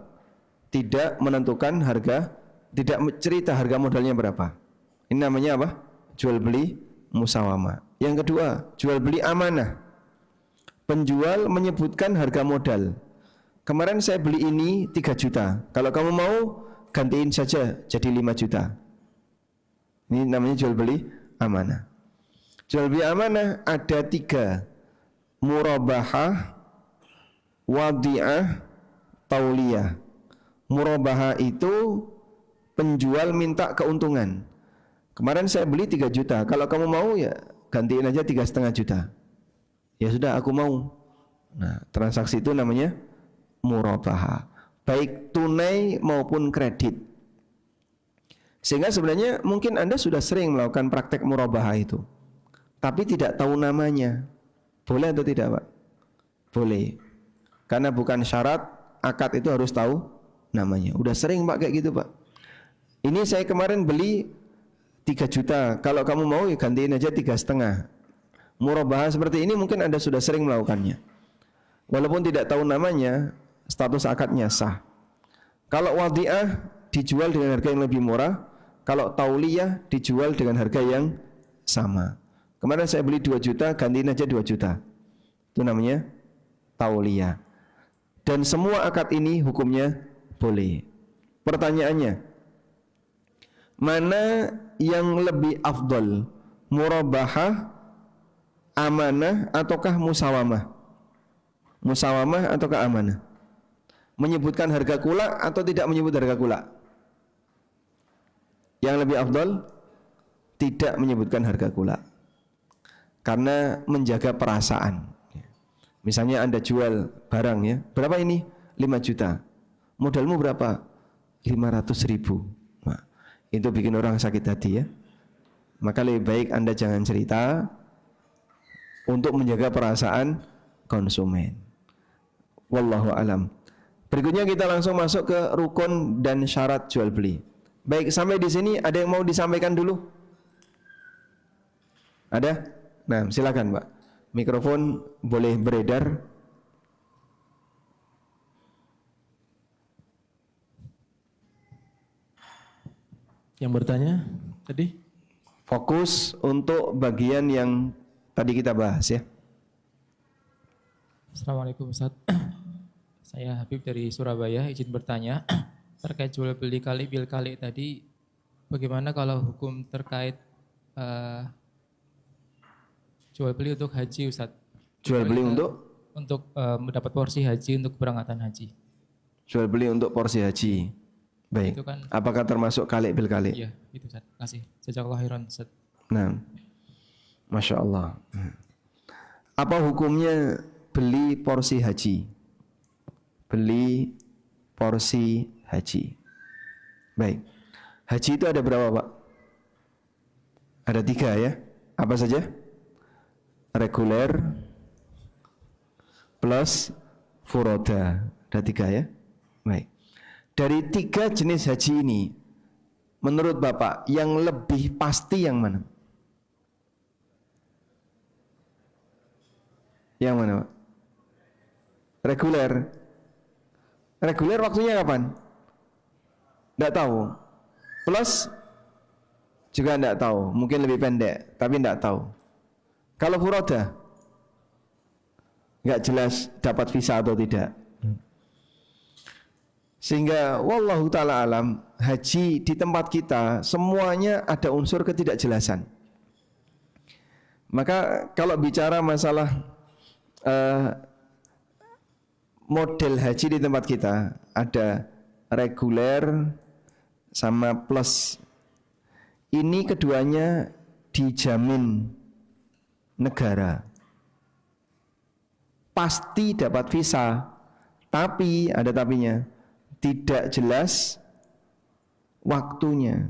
tidak menentukan harga, tidak cerita harga modalnya berapa. Ini namanya apa? Jual beli musawamah. Yang kedua, jual beli amanah. Penjual menyebutkan harga modal. Kemarin saya beli ini 3 juta. Kalau kamu mau gantiin saja jadi 5 juta. Ini namanya jual beli amanah. Jual beli amanah ada 3. Murabahah, wadi'ah, tauliyah. Murabahah itu penjual minta keuntungan. Kemarin saya beli 3 juta. Kalau kamu mau ya gantiin aja 3,5 juta. Ya sudah aku mau. Nah, transaksi itu namanya murabahah. Baik tunai maupun kredit. Sehingga sebenarnya mungkin Anda sudah sering melakukan praktek murabahah itu, tapi tidak tahu namanya. Boleh atau tidak, Pak? Boleh. Karena bukan syarat akad itu harus tahu namanya. Udah sering Pak kayak gitu, Pak. Ini saya kemarin beli 3 juta. Kalau kamu mau ya gantiin aja 3,5. Murabahah seperti ini mungkin Anda sudah sering melakukannya. Walaupun tidak tahu namanya, status akadnya sah. Kalau wadi'ah dijual dengan harga yang lebih murah, kalau tauliyah dijual dengan harga yang sama. Kemarin saya beli 2 juta, gantiin aja 2 juta. Itu namanya tauliyah. Dan semua akad ini hukumnya boleh. Pertanyaannya, mana yang lebih afdol? Murabahah, amanah, ataukah musawamah? Musawamah ataukah amanah? Menyebutkan harga kula atau tidak menyebut harga kula? Yang lebih afdol tidak menyebutkan harga kula. Karena menjaga perasaan. Misalnya Anda jual barang ya, berapa ini? 5 juta. Modalmu berapa? 500.000. Nah, itu bikin orang sakit hati ya. Maka lebih baik Anda jangan cerita untuk menjaga perasaan konsumen. Wallahu alam. Berikutnya kita langsung masuk ke rukun dan syarat jual beli. Baik, sampai di sini ada yang mau disampaikan dulu? Ada? Nah, silakan Pak. Mikrofon boleh beredar. Yang bertanya tadi? Fokus untuk bagian yang tadi kita bahas ya. Assalamualaikum Ustaz. Saya Habib dari Surabaya, izin bertanya terkait jual beli kali bil kali tadi, bagaimana kalau hukum terkait jual beli untuk haji Ustaz? Jual beli untuk mendapat porsi haji untuk keberangkatan haji. Jual beli untuk porsi haji. Baik. Itu kan, apakah termasuk kali bil kali? Iya, itu Ustaz. Kasih. Jazakallahu khairan Ustaz. Nah, Masya Allah. Apa hukumnya beli porsi haji? Beli porsi haji. Baik. Haji itu ada berapa Pak? Ada 3 ya. Apa saja? Reguler plus furoda. Ada 3 ya. Baik. Dari 3 jenis haji ini, menurut Bapak yang lebih pasti yang mana? Yang mana Pak? Reguler. Reguler waktunya kapan? Tidak tahu. Plus juga tidak tahu. Mungkin lebih pendek, tapi tidak tahu. Kalau furoda? nggak jelas dapat visa atau tidak. Sehingga wallahu ta'ala alam, haji di tempat kita semuanya ada unsur ketidakjelasan. Maka kalau bicara masalah model haji di tempat kita, ada reguler sama plus. Ini keduanya dijamin negara, pasti dapat visa, tapi ada tapinya, tidak jelas waktunya.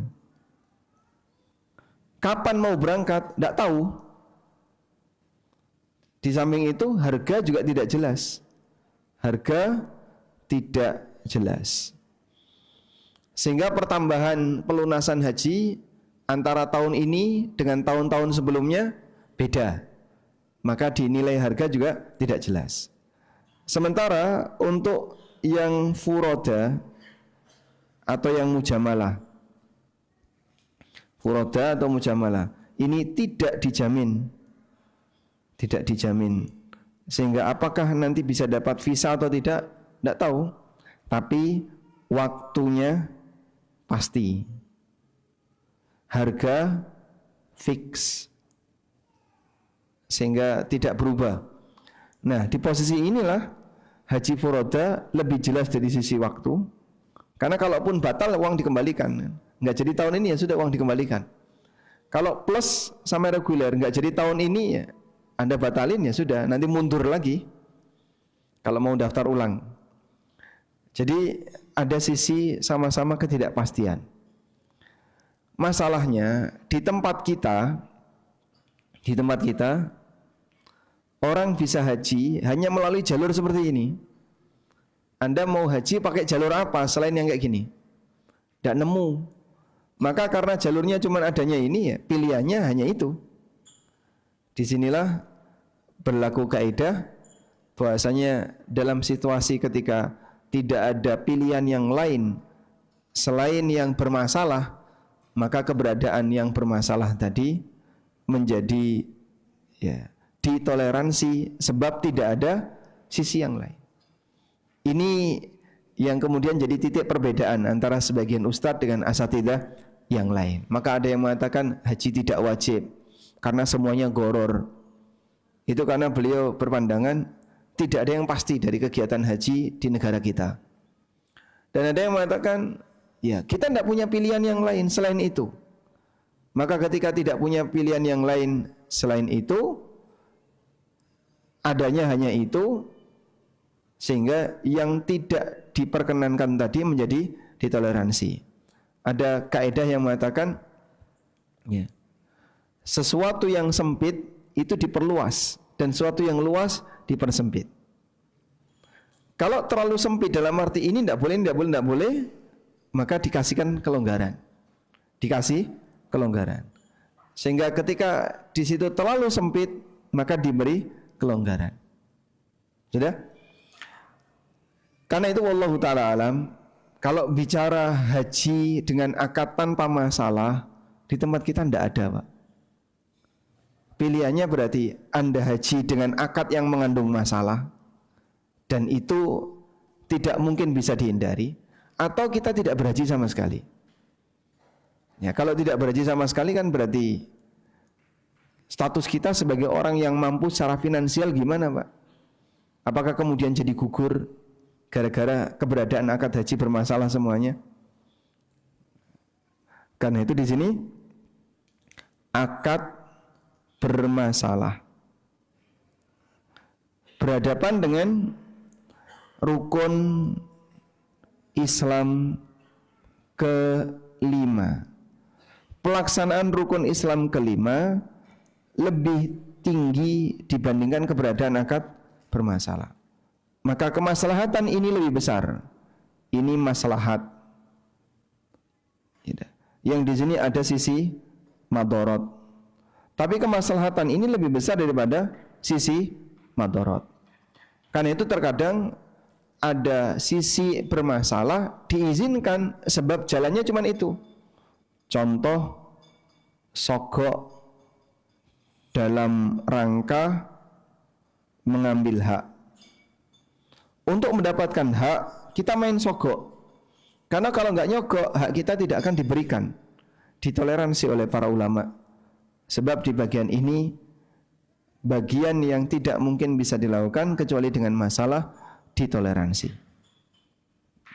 Kapan mau berangkat? Tidak tahu. Di samping itu harga juga tidak jelas. Harga tidak jelas. Sehingga pertambahan pelunasan haji antara tahun ini dengan tahun-tahun sebelumnya beda. Maka dinilai harga juga tidak jelas. Sementara untuk yang furoda atau yang mujamalah, furoda atau mujamalah, ini tidak dijamin. Tidak dijamin. Sehingga apakah nanti bisa dapat visa atau tidak tahu. Tapi waktunya pasti. Harga fix. Sehingga tidak berubah. Nah, di posisi inilah haji furoda lebih jelas dari sisi waktu. Karena kalaupun batal uang dikembalikan. Enggak jadi tahun ini ya sudah uang dikembalikan. Kalau plus sama reguler enggak jadi tahun ini ya Anda batalin ya sudah, nanti mundur lagi kalau mau daftar ulang. Jadi ada sisi sama-sama ketidakpastian. Masalahnya di tempat kita orang bisa haji hanya melalui jalur seperti ini. Anda mau haji pakai jalur apa selain yang kayak gini? Tidak nemu. Maka karena jalurnya cuma adanya ini ya, pilihannya hanya itu. Disinilah berlaku kaidah bahwasanya dalam situasi ketika tidak ada pilihan yang lain selain yang bermasalah, maka keberadaan yang bermasalah tadi menjadi ya ditoleransi sebab tidak ada sisi yang lain. Ini yang kemudian jadi titik perbedaan antara sebagian ustadz dengan asatidzah yang lain. Maka ada yang mengatakan haji tidak wajib karena semuanya goror. Itu karena beliau berpandangan tidak ada yang pasti dari kegiatan haji di negara kita. Dan ada yang mengatakan ya kita tidak punya pilihan yang lain selain itu. Maka ketika tidak punya pilihan yang lain selain itu, adanya hanya itu, sehingga yang tidak diperkenankan tadi menjadi ditoleransi. Ada kaidah yang mengatakan ya, sesuatu yang sempit itu diperluas dan sesuatu yang luas dipersempit. Kalau terlalu sempit dalam arti ini tidak boleh, maka dikasihkan kelonggaran. Dikasih kelonggaran. Sehingga ketika di situ terlalu sempit, maka diberi kelonggaran. Sudah? Karena itu wallahu ta'ala alam, kalau bicara haji dengan akad tanpa masalah, di tempat kita tidak ada, Pak. Pilihannya berarti Anda haji dengan akad yang mengandung masalah, dan itu tidak mungkin bisa dihindari, atau kita tidak berhaji sama sekali. Ya, kalau tidak berhaji sama sekali kan berarti status kita sebagai orang yang mampu secara finansial gimana, Pak? Apakah kemudian jadi gugur gara-gara keberadaan akad haji bermasalah semuanya? Karena itu di sini akad bermasalah berhadapan dengan rukun Islam kelima. Pelaksanaan rukun Islam kelima lebih tinggi dibandingkan keberadaan akad bermasalah. Maka kemaslahatan ini lebih besar. Ini maslahat. Yang di sini ada sisi madorot. Tapi kemaslahatan ini lebih besar daripada sisi madorot. Karena itu terkadang ada sisi bermasalah diizinkan sebab jalannya cuma itu. Contoh sogok dalam rangka mengambil hak. Untuk mendapatkan hak, kita main sogok. Karena kalau nggak nyogok, hak kita tidak akan diberikan, ditoleransi oleh para ulama. Sebab di bagian ini, bagian yang tidak mungkin bisa dilakukan kecuali dengan masalah ditoleransi.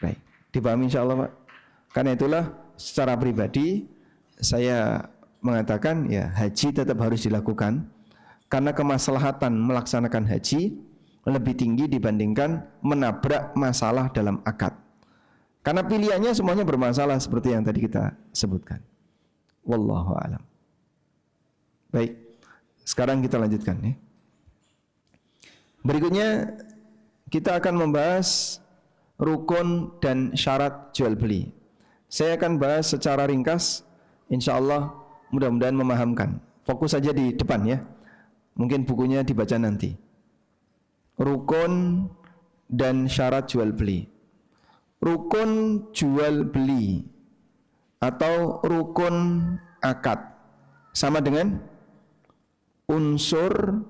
Baik, dipahami insya Allah Pak. Karena itulah secara pribadi saya mengatakan ya haji tetap harus dilakukan. Karena kemaslahatan melaksanakan haji lebih tinggi dibandingkan menabrak masalah dalam akad. Karena pilihannya semuanya bermasalah seperti yang tadi kita sebutkan. Wallahu a'lam. Baik, sekarang kita lanjutkan ya. Berikutnya kita akan membahas rukun dan syarat jual beli. Saya akan bahas secara ringkas, insya Allah mudah-mudahan memahamkan. Fokus saja di depan ya. Mungkin bukunya dibaca nanti. Rukun dan syarat jual beli. Rukun jual beli atau rukun akad sama dengan unsur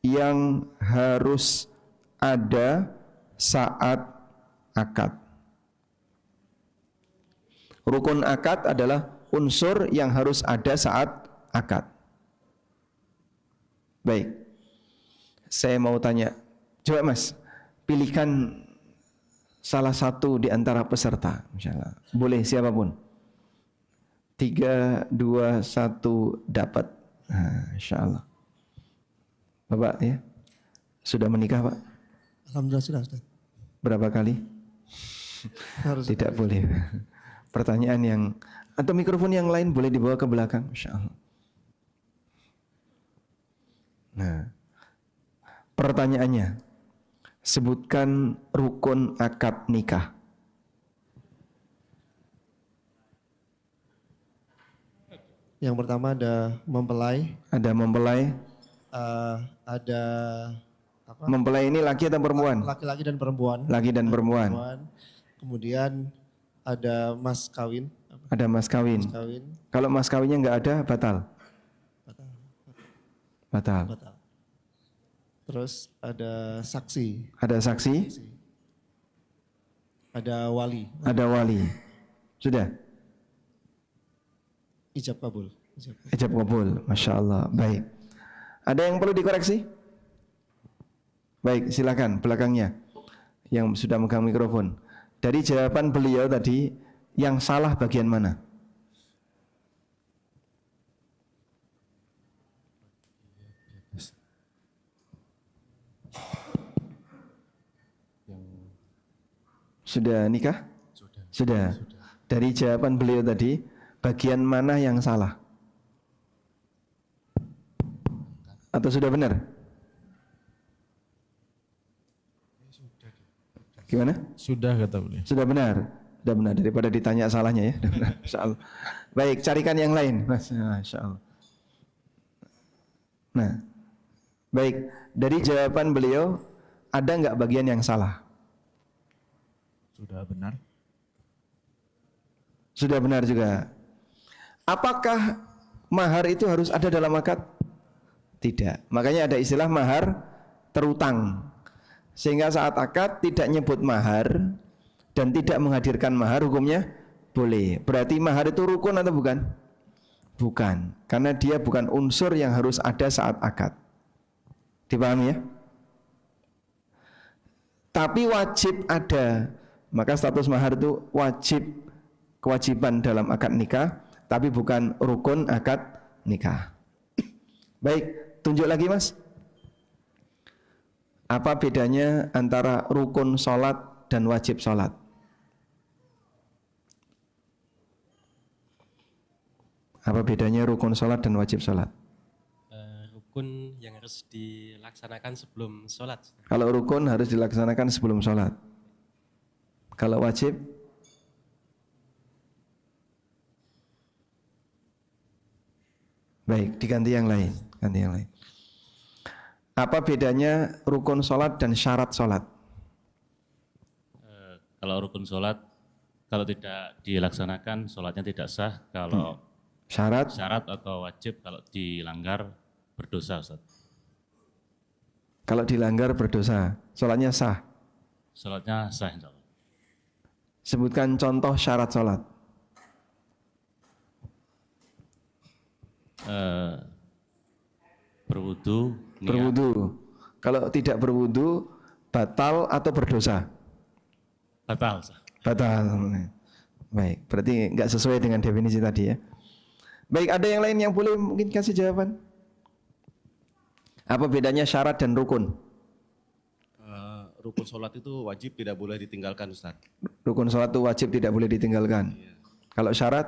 yang harus ada saat akad. Rukun akad adalah unsur yang harus ada saat akad. Baik, saya mau tanya, coba Mas, pilihkan salah satu di antara peserta, misalnya. Boleh siapapun. 3, 2, 1, dapat. Nah, insya Allah. Bapak ya, sudah menikah Pak? Alhamdulillah sudah. Berapa kali? Harus Tidak boleh. Pertanyaan yang, atau mikrofon yang lain boleh dibawa ke belakang, insya Allah. Nah, pertanyaannya, sebutkan rukun akad nikah. Yang pertama ada mempelai, Ada mempelai. ada apa? Mempelai ini laki atau perempuan? Laki-laki dan perempuan. Laki dan perempuan. Kemudian ada mas kawin. Ada mas kawin. Mas kawin. Kalau mas kawinnya nggak ada, batal. Batal. Batal. Batal. Terus ada saksi. Ada saksi. Ada wali. Ada wali. Sudah. Ijab kabul. Ijab kabul. Masya Allah. Baik. Ada yang perlu dikoreksi? Baik, silakan belakangnya yang sudah megang mikrofon. Dari jawaban beliau tadi, yang salah bagian mana? Sudah nikah? Sudah. Dari jawaban beliau tadi, bagian mana yang salah? Atau sudah benar? Gimana? Sudah kata beliau. Sudah benar. Sudah benar daripada ditanya salahnya ya. Insyaallah. Baik, carikan yang lain. Insyaallah. Nah, baik. Dari jawaban beliau, ada nggak bagian yang salah? Sudah benar. Sudah benar juga. Apakah mahar itu harus ada dalam akad? Tidak. Makanya ada istilah mahar terutang. Sehingga saat akad tidak nyebut mahar dan tidak menghadirkan mahar, hukumnya boleh. Berarti mahar itu rukun atau bukan? Bukan. Karena dia bukan unsur yang harus ada saat akad. Dipahami ya? Tapi wajib ada. Maka status mahar itu wajib, kewajiban dalam akad nikah, tapi bukan rukun akad nikah. Baik, tunjuk lagi Mas. Apa bedanya antara rukun sholat dan wajib sholat? Apa bedanya rukun sholat dan wajib sholat? Rukun yang harus dilaksanakan sebelum sholat. Kalau rukun harus dilaksanakan sebelum sholat. Kalau wajib? Baik, diganti yang lain. Ganti yang lain. Apa bedanya rukun sholat dan syarat sholat? Kalau rukun sholat, kalau tidak dilaksanakan, sholatnya tidak sah. Kalau Syarat? syarat atau wajib, kalau dilanggar, berdosa Ustaz. Kalau dilanggar berdosa. Sholatnya sah. Sholatnya sah insya Allah. Sebutkan contoh syarat sholat. Berwudu, niat. Berwudu. Kalau tidak berwudu, batal atau berdosa? Batal sah. Batal. Baik, berarti nggak sesuai dengan definisi tadi ya. Baik, ada yang lain yang boleh mungkin kasih jawaban? Apa bedanya syarat dan rukun? Rukun sholat itu wajib tidak boleh ditinggalkan Ustaz. Rukun sholat itu wajib tidak boleh ditinggalkan. Iya. Kalau syarat?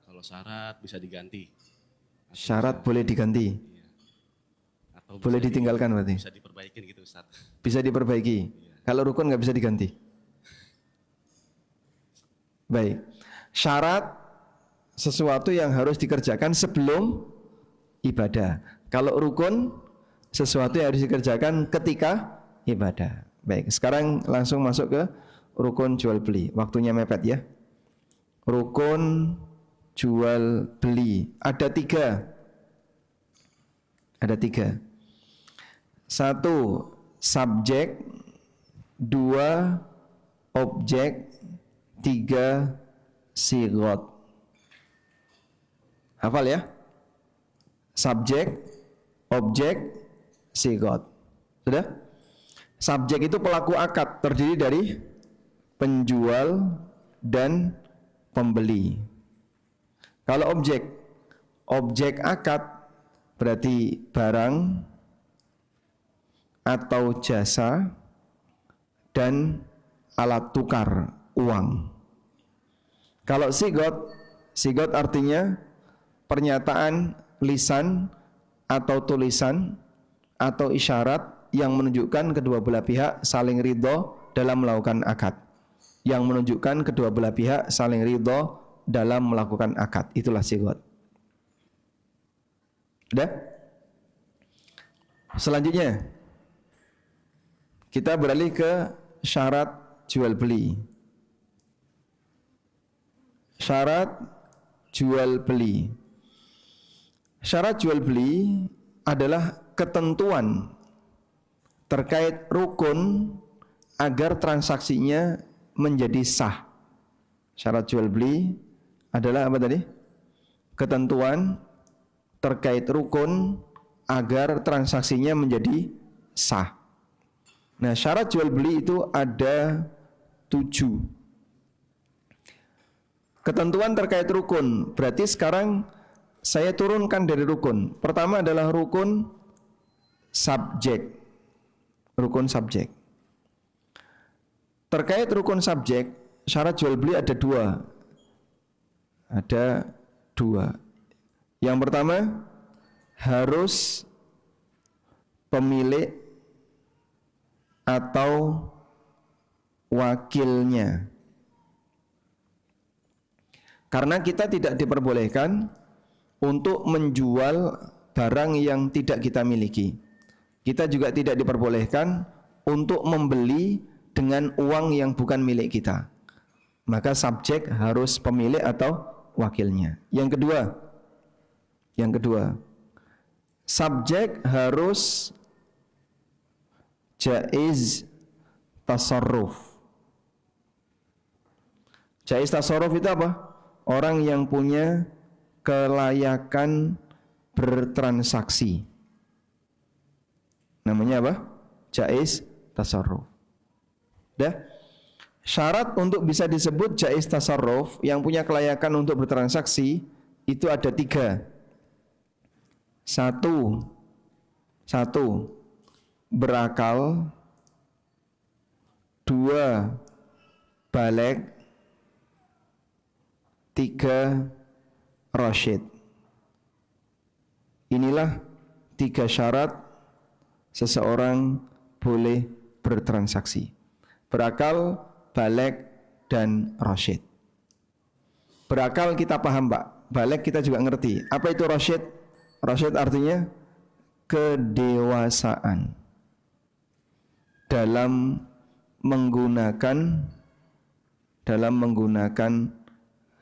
Kalau syarat bisa diganti. Syarat boleh diganti. Atau Boleh ditinggalkan berarti? bisa diperbaikin gitu Ustaz. Bisa diperbaiki. Kalau rukun nggak bisa diganti. Baik. Syarat sesuatu yang harus dikerjakan sebelum ibadah. Kalau rukun sesuatu yang harus dikerjakan ketika ibadah. Baik, sekarang langsung masuk ke rukun jual beli. Waktunya mepet ya. Rukun jual beli. Ada tiga. Ada tiga. Satu, subjek. Dua, objek. Tiga, sigot. Hafal ya. Subjek, objek, sigot. Sudah? Subjek itu pelaku akad, terdiri dari penjual dan pembeli. Kalau objek, objek akad berarti barang atau jasa dan alat tukar uang. Kalau sigot, sigot artinya pernyataan lisan atau tulisan atau isyarat yang menunjukkan kedua belah pihak saling ridho dalam melakukan akad. Yang menunjukkan kedua belah pihak saling ridho dalam melakukan akad. Itulah sigot. Udah? Selanjutnya kita beralih ke syarat jual beli. Syarat jual beli. Syarat jual beli adalah ketentuan terkait rukun agar transaksinya menjadi sah. Syarat jual beli adalah apa tadi? Ketentuan terkait rukun agar transaksinya menjadi sah. Nah, syarat jual beli itu ada 7. Ketentuan terkait rukun, berarti sekarang saya turunkan dari rukun. Pertama adalah rukun subjek. Rukun subjek. Terkait rukun subjek, syarat jual beli ada 2. Ada 2. Yang pertama, harus pemilik atau wakilnya. Karena kita tidak diperbolehkan untuk menjual barang yang tidak kita miliki. Kita juga tidak diperbolehkan untuk membeli dengan uang yang bukan milik kita. Maka subjek harus pemilik atau wakilnya. Yang kedua, subjek harus jaiz tasarruf. Jaiz tasarruf itu apa? Orang yang punya kelayakan bertransaksi. Namanya apa? Jaiz tasarruf. Dah? Syarat untuk bisa disebut jaiz tasarruf yang punya kelayakan untuk bertransaksi itu ada 3. Satu, berakal. 2, baligh. 3, rasyid. Inilah 3 syarat seseorang boleh bertransaksi. Berakal, baligh, dan rasyid. Berakal kita paham Pak, baligh kita juga ngerti. Apa itu rasyid? Rasyid artinya kedewasaan dalam menggunakan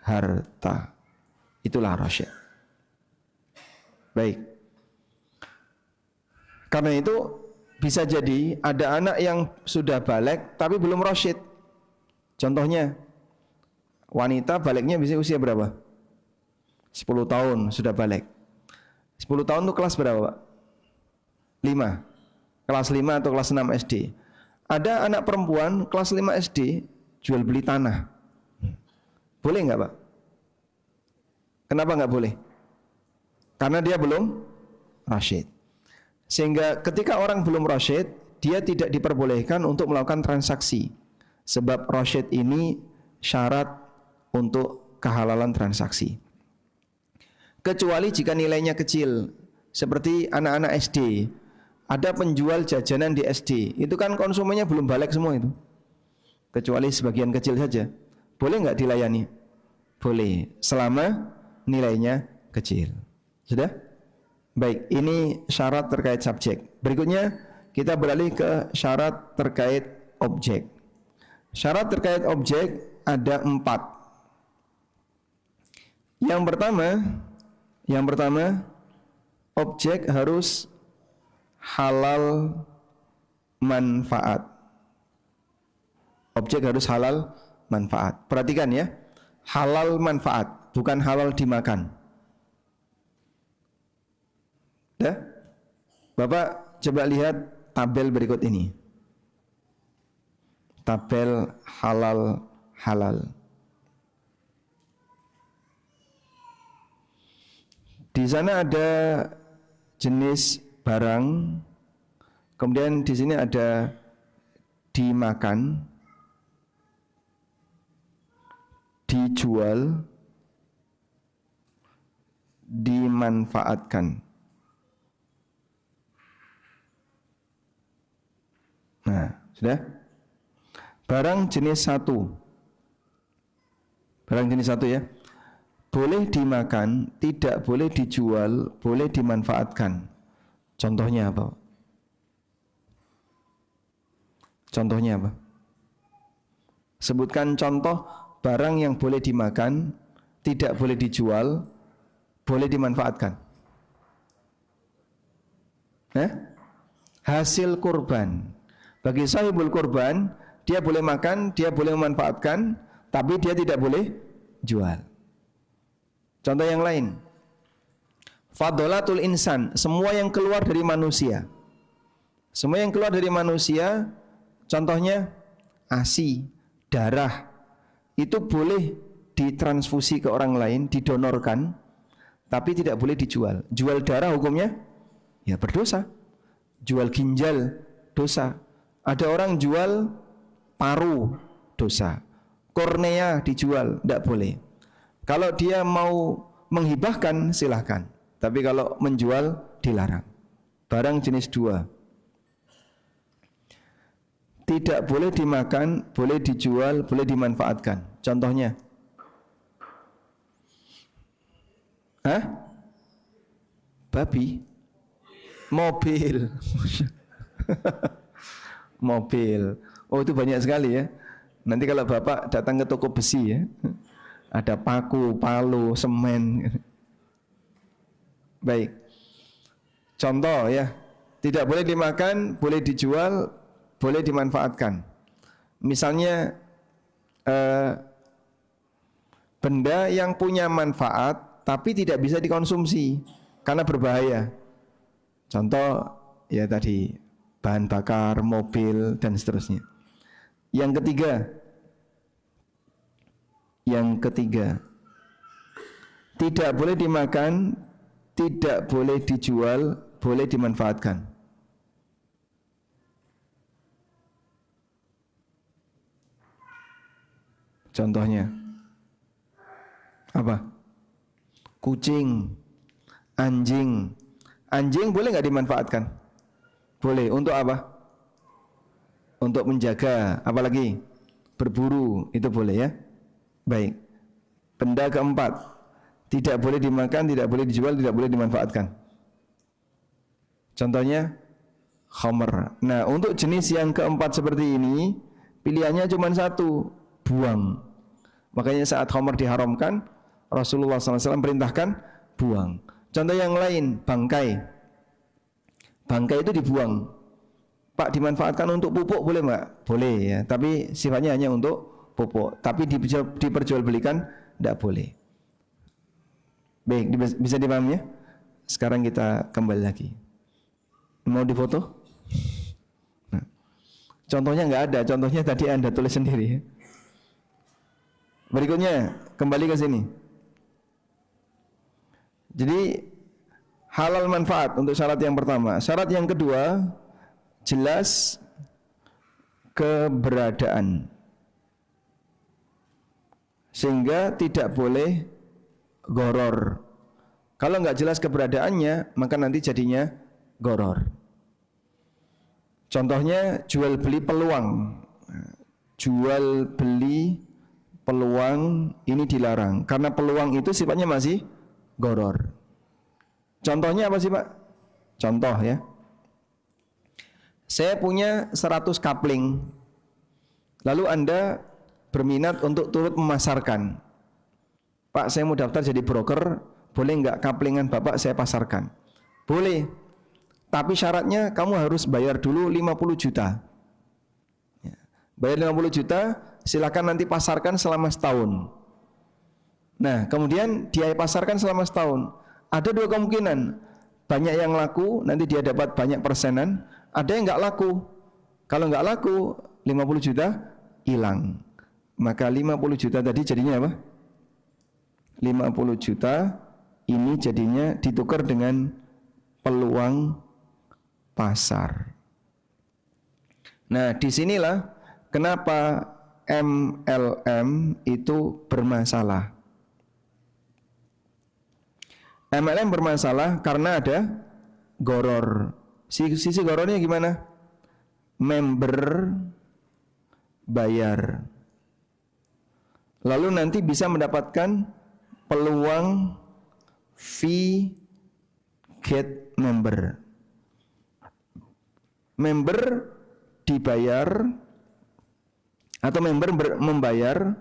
harta. Itulah rasyid. Baik. Karena itu bisa jadi ada anak yang sudah balik tapi belum rasyid. Contohnya, wanita baliknya bisa usia berapa? 10 tahun sudah balik. 10 tahun itu kelas berapa, Pak? 5. Kelas 5 atau kelas 6 SD. Ada anak perempuan kelas 5 SD jual beli tanah. Boleh nggak, Pak? Kenapa nggak boleh? Karena dia belum rasyid. Sehingga ketika orang belum rasyid, dia tidak diperbolehkan untuk melakukan transaksi. Sebab rasyid ini syarat untuk kehalalan transaksi. Kecuali jika nilainya kecil, seperti anak-anak SD. Ada penjual jajanan di SD, itu kan konsumennya belum balik semua itu. Kecuali sebagian kecil saja. Boleh nggak dilayani? Boleh, selama nilainya kecil. Sudah? Baik, ini syarat terkait subjek. Berikutnya kita beralih ke syarat terkait objek. Syarat terkait objek ada 4. Yang pertama, objek harus halal manfaat. Objek harus halal manfaat. Perhatikan ya, halal manfaat, bukan halal dimakan. Ya? Bapak coba lihat tabel berikut ini. Tabel halal. Di sana ada jenis barang, kemudian di sini ada dimakan, dijual, dimanfaatkan. Nah, sudah? Barang jenis 1. Barang jenis 1 ya. Boleh dimakan, tidak boleh dijual, boleh dimanfaatkan. Contohnya apa? Contohnya apa? Sebutkan contoh barang yang boleh dimakan, tidak boleh dijual, boleh dimanfaatkan. Hasil kurban. Bagi sahibul kurban, dia boleh makan, dia boleh memanfaatkan, tapi dia tidak boleh jual. Contoh yang lain, fadolatul insan, semua yang keluar dari manusia. Semua yang keluar dari manusia, contohnya ASI, darah, itu boleh ditransfusi ke orang lain, didonorkan, tapi tidak boleh dijual. Jual darah hukumnya ya berdosa. Jual ginjal dosa. Ada orang jual paru, dosa. Kornea dijual, tidak boleh. Kalau dia mau menghibahkan silahkan, tapi kalau menjual dilarang. Barang jenis 2. Tidak boleh dimakan, boleh dijual, boleh dimanfaatkan. Contohnya, babi, mobil. Mobil. Oh, itu banyak sekali ya. Nanti kalau Bapak datang ke toko besi ya, ada paku, palu, semen. Baik. Contoh ya, tidak boleh dimakan, boleh dijual, boleh dimanfaatkan. Misalnya benda yang punya manfaat tapi tidak bisa dikonsumsi karena berbahaya. Contoh ya tadi bahan bakar, mobil dan seterusnya. Yang ketiga, tidak boleh dimakan, tidak boleh dijual, boleh dimanfaatkan. Contohnya apa? Kucing, anjing. Anjing boleh nggak dimanfaatkan? Boleh. Untuk apa? Untuk menjaga, apalagi berburu, itu boleh ya. Baik. Benda keempat, tidak boleh dimakan, tidak boleh dijual, tidak boleh dimanfaatkan. Contohnya khamr. Nah, untuk jenis yang keempat seperti ini, pilihannya cuma 1, buang. Makanya saat khamr diharamkan, Rasulullah SAW perintahkan buang. Contoh yang lain, bangkai. Bangkai itu dibuang. Pak dimanfaatkan untuk pupuk boleh Mbak? Boleh ya, tapi sifatnya hanya untuk pupuk. Tapi diperjualbelikan tidak boleh. Baik, bisa dipahami ya? Sekarang kita kembali lagi. Mau difoto? Nah, contohnya nggak ada, contohnya tadi Anda tulis sendiri ya. Berikutnya, kembali ke sini. Jadi halal manfaat untuk syarat yang pertama. Syarat yang kedua, jelas keberadaan. Sehingga tidak boleh goror. Kalau nggak jelas keberadaannya, maka nanti jadinya goror. Contohnya jual beli peluang. Jual beli peluang ini dilarang karena peluang itu sifatnya masih goror. Contohnya apa sih Pak? Contoh ya. Saya punya 100 kapling. Lalu Anda berminat untuk turut memasarkan. Pak, saya mau daftar jadi broker, boleh nggak kaplingan Bapak saya pasarkan? Boleh. Tapi syaratnya kamu harus bayar dulu 50 juta. Ya. Bayar 50 juta, silakan nanti pasarkan selama setahun. Nah, kemudian dia pasarkan selama setahun. Ada dua kemungkinan. Banyak yang laku, nanti dia dapat banyak persenan. Ada yang nggak laku. Kalau nggak laku, 50 juta hilang. Maka 50 juta tadi jadinya apa? 50 juta ini jadinya ditukar dengan peluang pasar. Nah, disinilah kenapa MLM itu bermasalah. MLM bermasalah karena ada goror. Sisi gorornya gimana? Member bayar. Lalu nanti bisa mendapatkan peluang fee get member. Member dibayar atau member membayar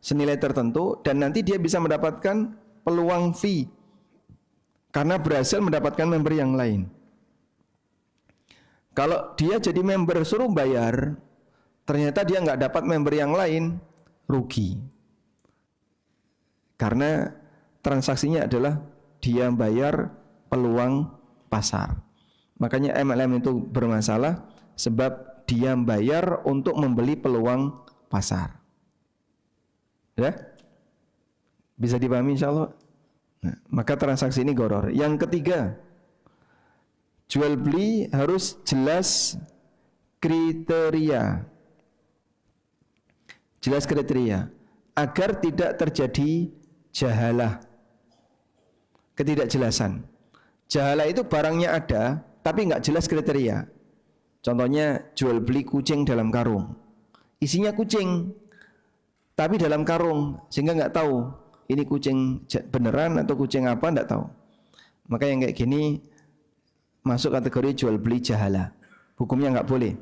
senilai tertentu dan nanti dia bisa mendapatkan peluang fee karena berhasil mendapatkan member yang lain. Kalau dia jadi member suruh bayar, ternyata dia nggak dapat member yang lain, rugi. Karena transaksinya adalah dia bayar peluang pasar. Makanya MLM itu bermasalah sebab dia bayar untuk membeli peluang pasar. Ya? Bisa dipahami insyaallah? Nah, maka transaksi ini goror. Yang ketiga, jual beli harus jelas kriteria. Jelas kriteria agar tidak terjadi jahalah, ketidakjelasan. Jahalah itu barangnya ada tapi nggak jelas kriteria. Contohnya jual beli kucing dalam karung. Isinya kucing tapi dalam karung sehingga nggak tahu ini kucing beneran atau kucing apa, nggak tahu. Maka yang kayak gini masuk kategori jual beli jahalah. Hukumnya nggak boleh.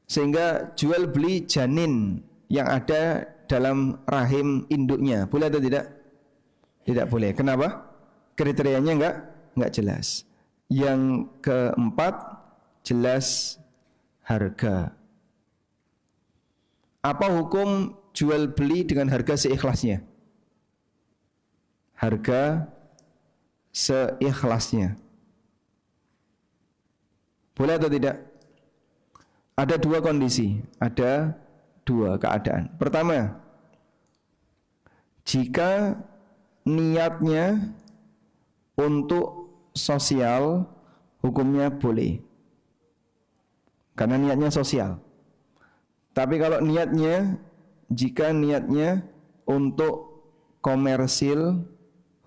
Sehingga jual beli janin yang ada dalam rahim induknya boleh atau tidak? Tidak boleh. Kenapa? Kriterianya nggak jelas. Yang keempat, jelas harga. Apa hukum jual beli dengan harga seikhlasnya? Harga seikhlasnya. Boleh atau tidak? Ada dua kondisi, ada dua keadaan. Pertama, jika niatnya untuk sosial, hukumnya boleh. Karena niatnya sosial. Tapi kalau jika niatnya untuk komersil,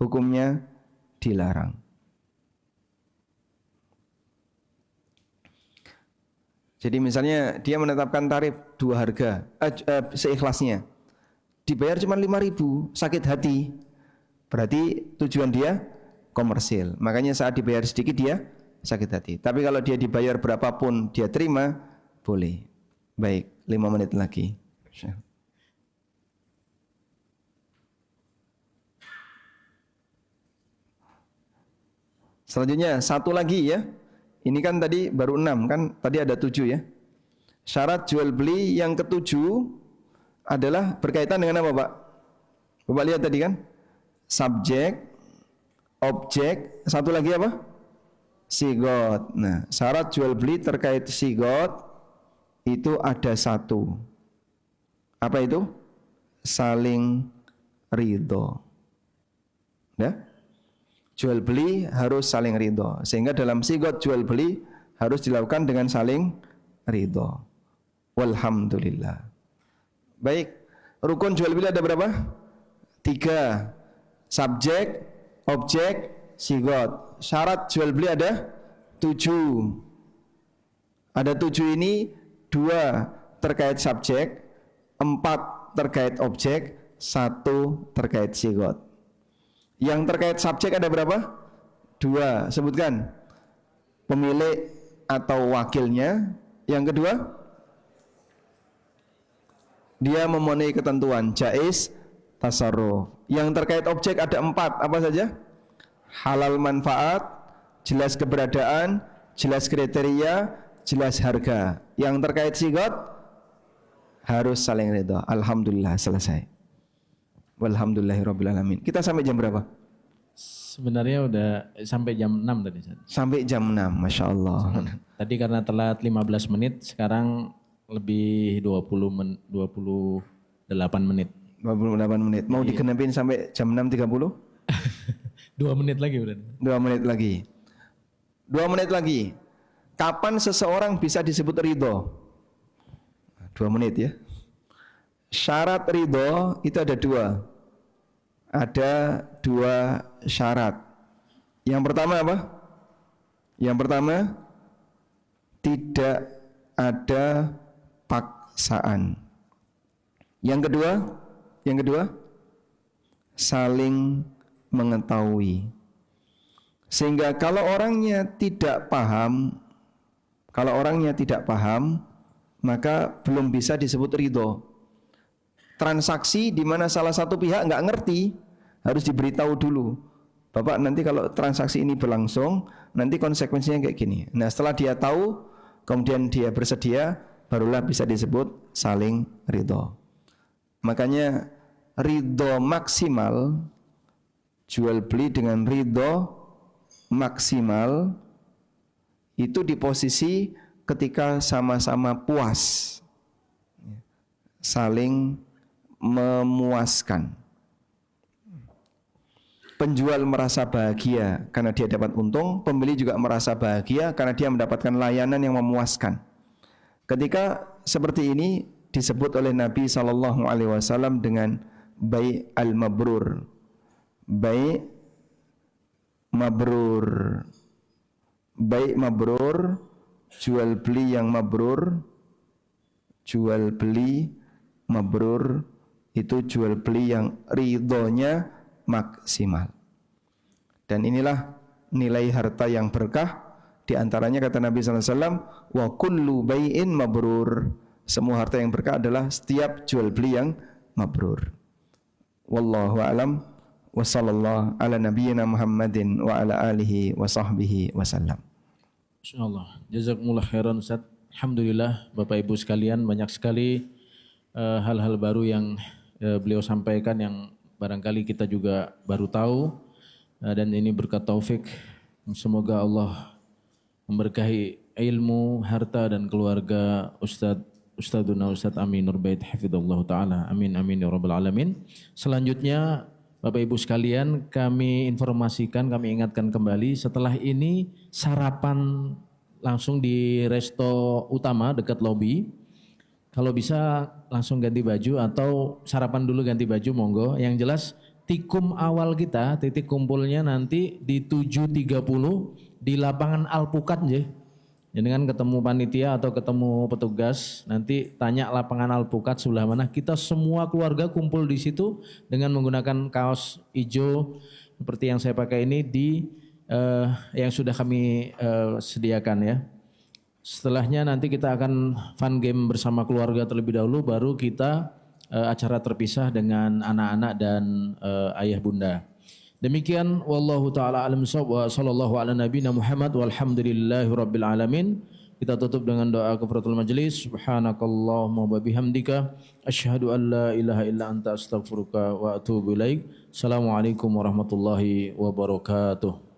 hukumnya dilarang. Jadi misalnya dia menetapkan tarif dua harga, seikhlasnya. Dibayar cuma 5.000, sakit hati. Berarti tujuan dia komersil. Makanya saat dibayar sedikit dia sakit hati. Tapi kalau dia dibayar berapapun dia terima, boleh. Baik, 5 menit lagi. Selanjutnya satu lagi ya, Ini kan tadi baru 6 kan, tadi ada 7 ya. Syarat jual beli yang ketujuh adalah berkaitan dengan apa Pak? Bapak lihat tadi kan? Subjek, objek, satu lagi apa? Sigot. Nah, syarat jual beli terkait sigot itu ada satu. Apa itu? Saling ridho. Ya? Jual beli harus saling ridho. Sehingga dalam sigot jual beli harus dilakukan dengan saling ridho. Walhamdulillah. Baik, rukun jual beli ada berapa? 3. Subjek, objek, sigot. Syarat jual beli ada 7. Ada 7 ini, 2 terkait subjek, 4 terkait objek, 1 terkait sigot. Yang terkait subjek ada berapa? 2. Sebutkan. Pemilik atau wakilnya. Yang kedua, dia memenuhi ketentuan jaiz tasarruf. Yang terkait objek ada 4. Apa saja? Halal manfaat, jelas keberadaan, jelas kriteria, jelas harga. Yang terkait sigot harus saling ridha. Alhamdulillah selesai. Walhamdulillahirabbil alamin. Kita sampai jam berapa? Sebenarnya udah sampai jam 6 tadi. Sampai jam 6, Masya Allah. Tadi karena telat 15 menit, sekarang lebih 28 menit. 28 menit. Mau digenapin sampai jam 6.30? 2 menit lagi udah. 2 menit lagi. 2 menit lagi. Kapan seseorang bisa disebut ridho? 2 menit ya. Syarat ridho itu ada 2. Ada 2 syarat. Yang pertama apa? Yang pertama, tidak ada paksaan. Yang kedua, saling mengetahui. Sehingga kalau orangnya tidak paham, maka belum bisa disebut ridho. Transaksi di mana salah satu pihak nggak ngerti, harus diberitahu dulu. Bapak, nanti kalau transaksi ini berlangsung, nanti konsekuensinya kayak gini. Nah, setelah dia tahu, kemudian dia bersedia, barulah bisa disebut saling ridho. Makanya ridho maksimal, jual beli dengan ridho maksimal, itu di posisi ketika sama-sama puas, saling memuaskan. Penjual merasa bahagia karena dia dapat untung, pembeli juga merasa bahagia karena dia mendapatkan layanan yang memuaskan. Ketika seperti ini disebut oleh Nabi SAW dengan bai' al-mabrur. Bai' mabrur. Bai' mabrur, jual beli yang mabrur. Jual beli mabrur itu jual beli yang ridhonya maksimal. Dan inilah nilai harta yang berkah. Di antaranya kata Nabi SAW, wa kullu bai'in mabrur. Semua harta yang berkah adalah setiap jual beli yang mabrur. Wallahu a'lam. Wa sallallahu ala nabiyyina Muhammadin wa ala alihi wa sahbihi wasallam. Insyaallah. Jazakumullah khairan Ustaz. Alhamdulillah Bapak Ibu sekalian, banyak sekali hal-hal baru yang beliau sampaikan yang barangkali kita juga baru tahu, dan ini berkat taufik. Semoga Allah memberkahi ilmu, harta dan keluarga Ustadzuna Ustadz Amin Nurbait hafidhallahu taala. Amin amin ya rabbal alamin. Selanjutnya Bapak Ibu sekalian, kami informasikan, kami ingatkan kembali, setelah ini sarapan langsung di resto utama dekat lobi. Kalau bisa langsung ganti baju atau sarapan dulu ganti baju, monggo. Yang jelas tikum awal kita, titik kumpulnya nanti di 7.30 di lapangan Alpukat nggih. Jangan ketemu panitia atau ketemu petugas, nanti tanya lapangan Alpukat sebelah mana. Kita semua keluarga kumpul di situ dengan menggunakan kaos hijau seperti yang saya pakai ini yang sudah kami sediakan ya. Setelahnya nanti kita akan fun game bersama keluarga terlebih dahulu, baru kita acara terpisah dengan anak-anak dan ayah bunda. Demikian wallahu taala alam wa sallallahu ala nabiyina Muhammad walhamdulillahi rabbil alamin. Kita tutup dengan doa kafaratul majelis. Subhanakallahumma wa bihamdika asyhadu an la ilaha illa anta astaghfiruka wa atubu ilaik. Assalamualaikum warahmatullahi wabarakatuh.